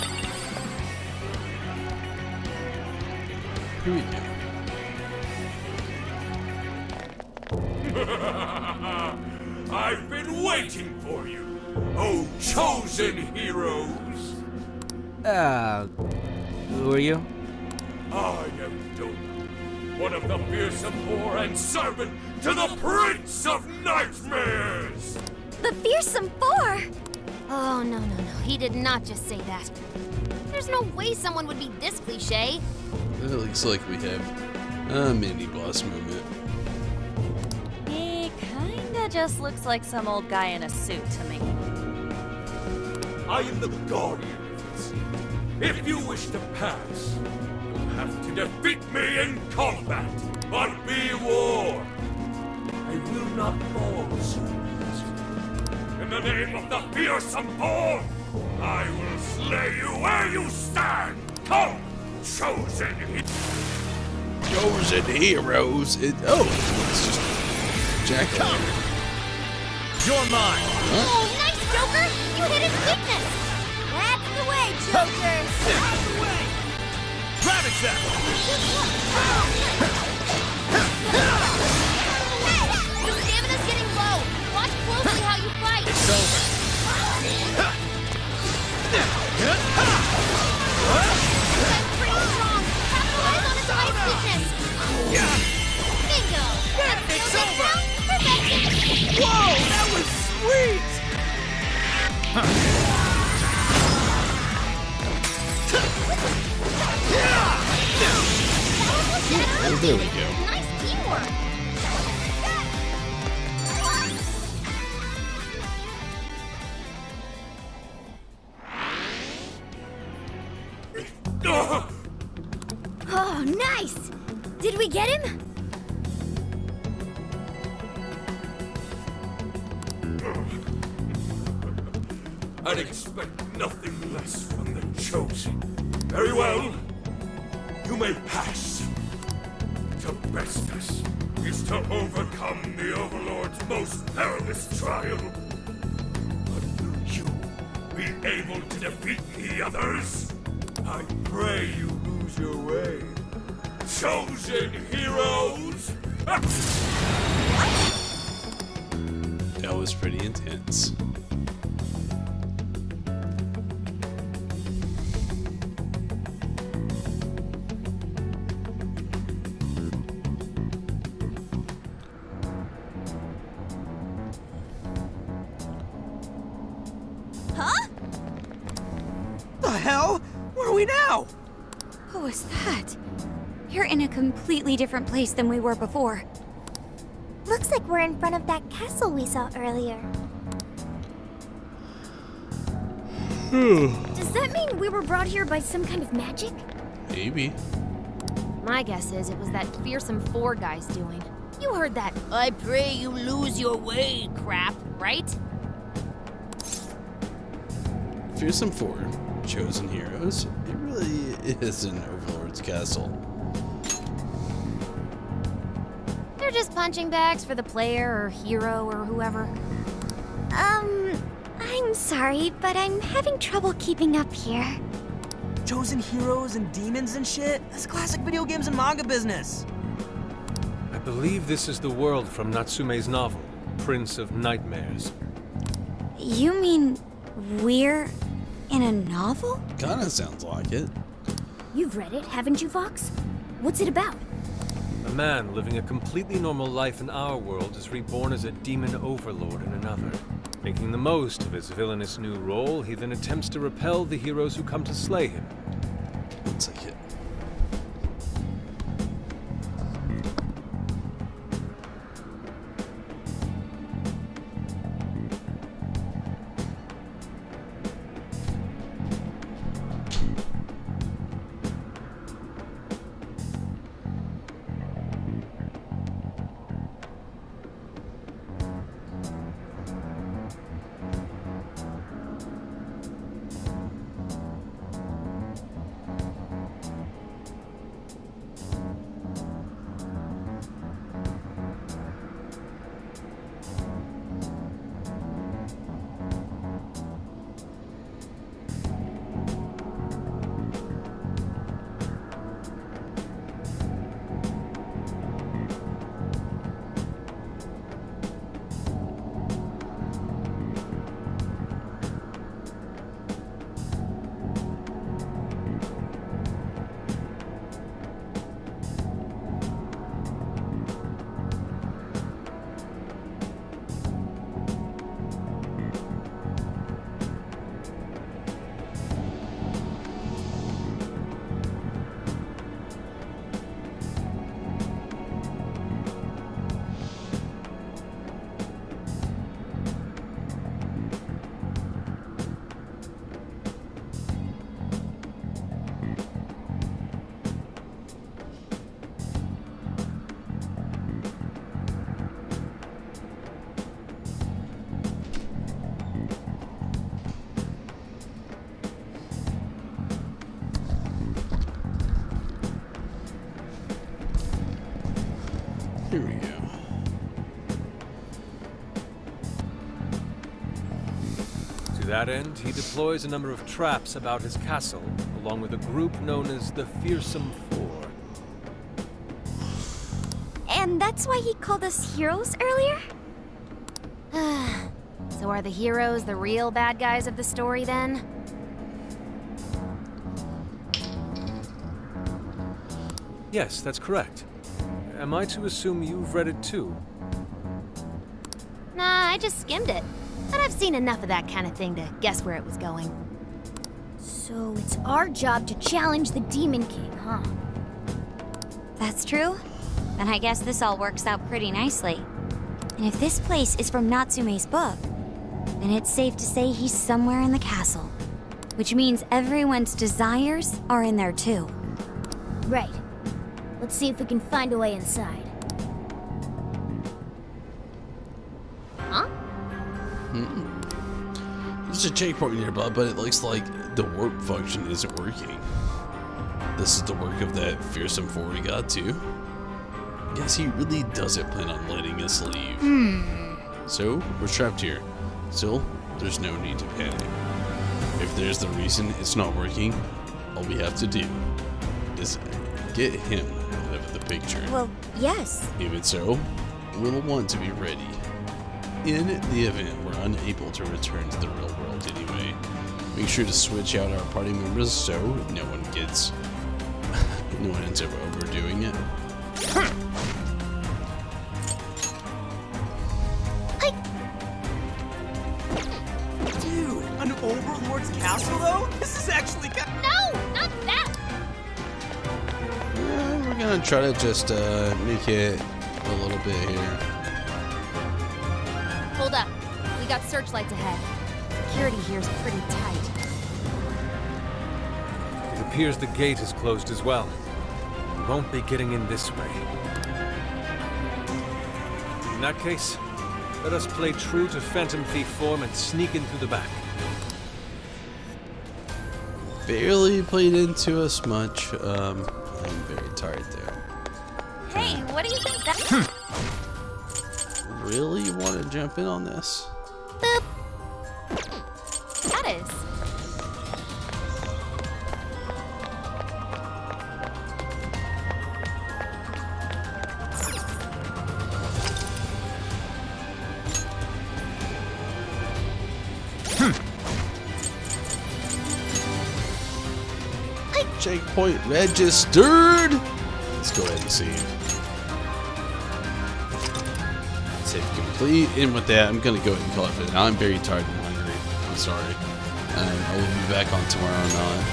Here we go. I've been waiting for you, oh chosen heroes! Who are you? I am Doom, one of the fearsome four and servant to the Prince of Nightmares! The Fearsome Four? Oh, no. He did not just say that. There's no way someone would be this cliche. It looks like we have a mini boss moment. He kinda just looks like some old guy in a suit to me. I am the guardian of this. If you wish to pass, you'll have to defeat me in combat. But be warned, I will not fall so easily. In the name of the fearsome four, I will slay you where you stand. Come, chosen Chosen heroes. It's just Jack. You're mine! Oh, nice, Joker! You hit its weakness! That's the way, Joker! Out of the way! Ravage them! Hey! Your stamina's getting low! Watch closely how you fight! It's over. That's pretty strong! Capitalize on its ice weakness! Bingo! It's over! Perfection! Whoa! That was sweet! Oh, there we go. Nice teamwork! Oh, nice! Did we get him? I'd expect nothing less from the chosen. Very well. You may pass. To best us is to overcome the Overlord's most perilous trial. But will you be able to defeat the others? I pray you lose your way. Chosen heroes! That was pretty intense. Huh? The hell? Where are we now? Who was that? You're in a completely different place than we were before. Looks like we're in front of that castle we saw earlier. Does that mean we were brought here by some kind of magic? Maybe. My guess is it was that Fearsome Four guy's doing. You heard that "I pray you lose your way" crap, right? Fearsome Four, chosen heroes. It really is an Overlord's castle. They're just punching bags for the player or hero or whoever. I'm sorry, but I'm having trouble keeping up here. Chosen heroes and demons and shit? That's classic video games and manga business. I believe this is the world from Natsume's novel, Prince of Nightmares. You mean we're in a novel? Kinda sounds like it. You've read it, haven't you, Vox? What's it about? A man living a completely normal life in our world is reborn as a demon overlord in another. Making the most of his villainous new role, he then attempts to repel the heroes who come to slay him. Looks like it. Here we go. To that end, he deploys a number of traps about his castle, along with a group known as the Fearsome Four. And that's why he called us heroes earlier? So are the heroes the real bad guys of the story then? Yes, that's correct. Am I to assume you've read it too? Nah, I just skimmed it. But I've seen enough of that kind of thing to guess where it was going. So it's our job to challenge the Demon King, huh? That's true. Then I guess this all works out pretty nicely. And if this place is from Natsume's book, then it's safe to say he's somewhere in the castle. Which means everyone's desires are in there too. Right. Let's see if we can find a way inside. Huh? There's a checkpoint nearby, but it looks like the warp function isn't working. This is the work of that Fearsome Four we got to. Guess he really doesn't plan on letting us leave. So, we're trapped here. Still, there's no need to panic. If there's the reason it's not working, all we have to do is get him out of the picture. Well, yes. Even so, we'll want to be ready. In the event we're unable to return to the real world anyway, make sure to switch out our party members so no one ends up overdoing it. Dude, an overlord's castle though? This is actually No, not that! Yeah, we're gonna try to just make it a little bit here. Hold up. We got searchlights ahead. Security here's pretty tight. It appears the gate is closed as well. We won't be getting in this way. In that case, let us play true to Phantom Thief form and sneak in through the back. Barely played into us much. I'm very tired there. Hey, what do you think that... Really want to jump in on this? Boop. That is. Checkpoint registered. Let's go ahead and save. Save complete. And with that, I'm gonna go ahead and call it for now. I'm very tired and hungry. I'm sorry. I will be back on tomorrow night.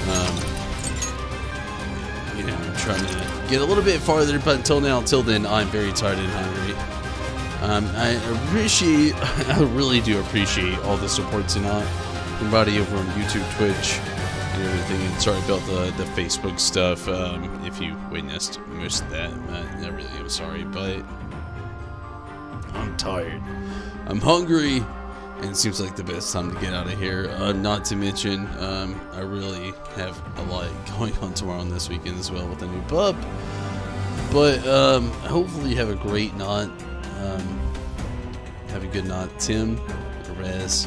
I'm trying to get a little bit farther, but until then, I'm very tired and hungry. I really do appreciate all the support tonight. Everybody over on YouTube, Twitch, and everything. And sorry about the Facebook stuff. If you witnessed most of that, I really am sorry, but I'm tired. I'm hungry, and it seems like the best time to get out of here. Not to mention, I really have a lot going on tomorrow and this weekend as well with a new pup. But hopefully you have a great night. Have a good night, Tim, Rez.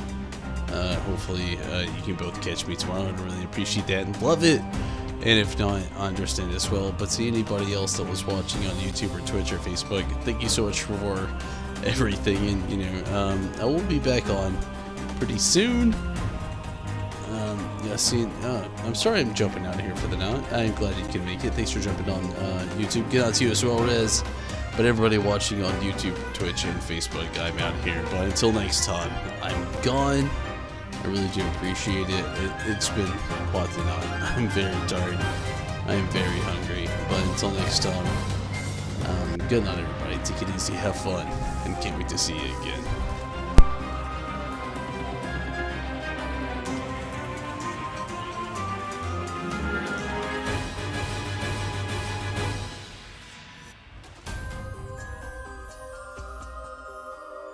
Hopefully you can both catch me tomorrow. I'd really appreciate that and love it. And if not, I understand as well. But to anybody else that was watching on YouTube or Twitch or Facebook, thank you so much for everything. And I will be back on pretty soon. I'm sorry I'm jumping out of here for the night. I'm glad you can make it. Thanks for jumping on YouTube. Good night to you as well, Rez. But everybody watching on YouTube, Twitch, and Facebook, I'm out of here. But until next time, I'm gone. I really do appreciate it. It's been quite the night. I'm very tired. I am very hungry. But until next time, good night, everybody. Take it easy, have fun, and can't wait to see you again.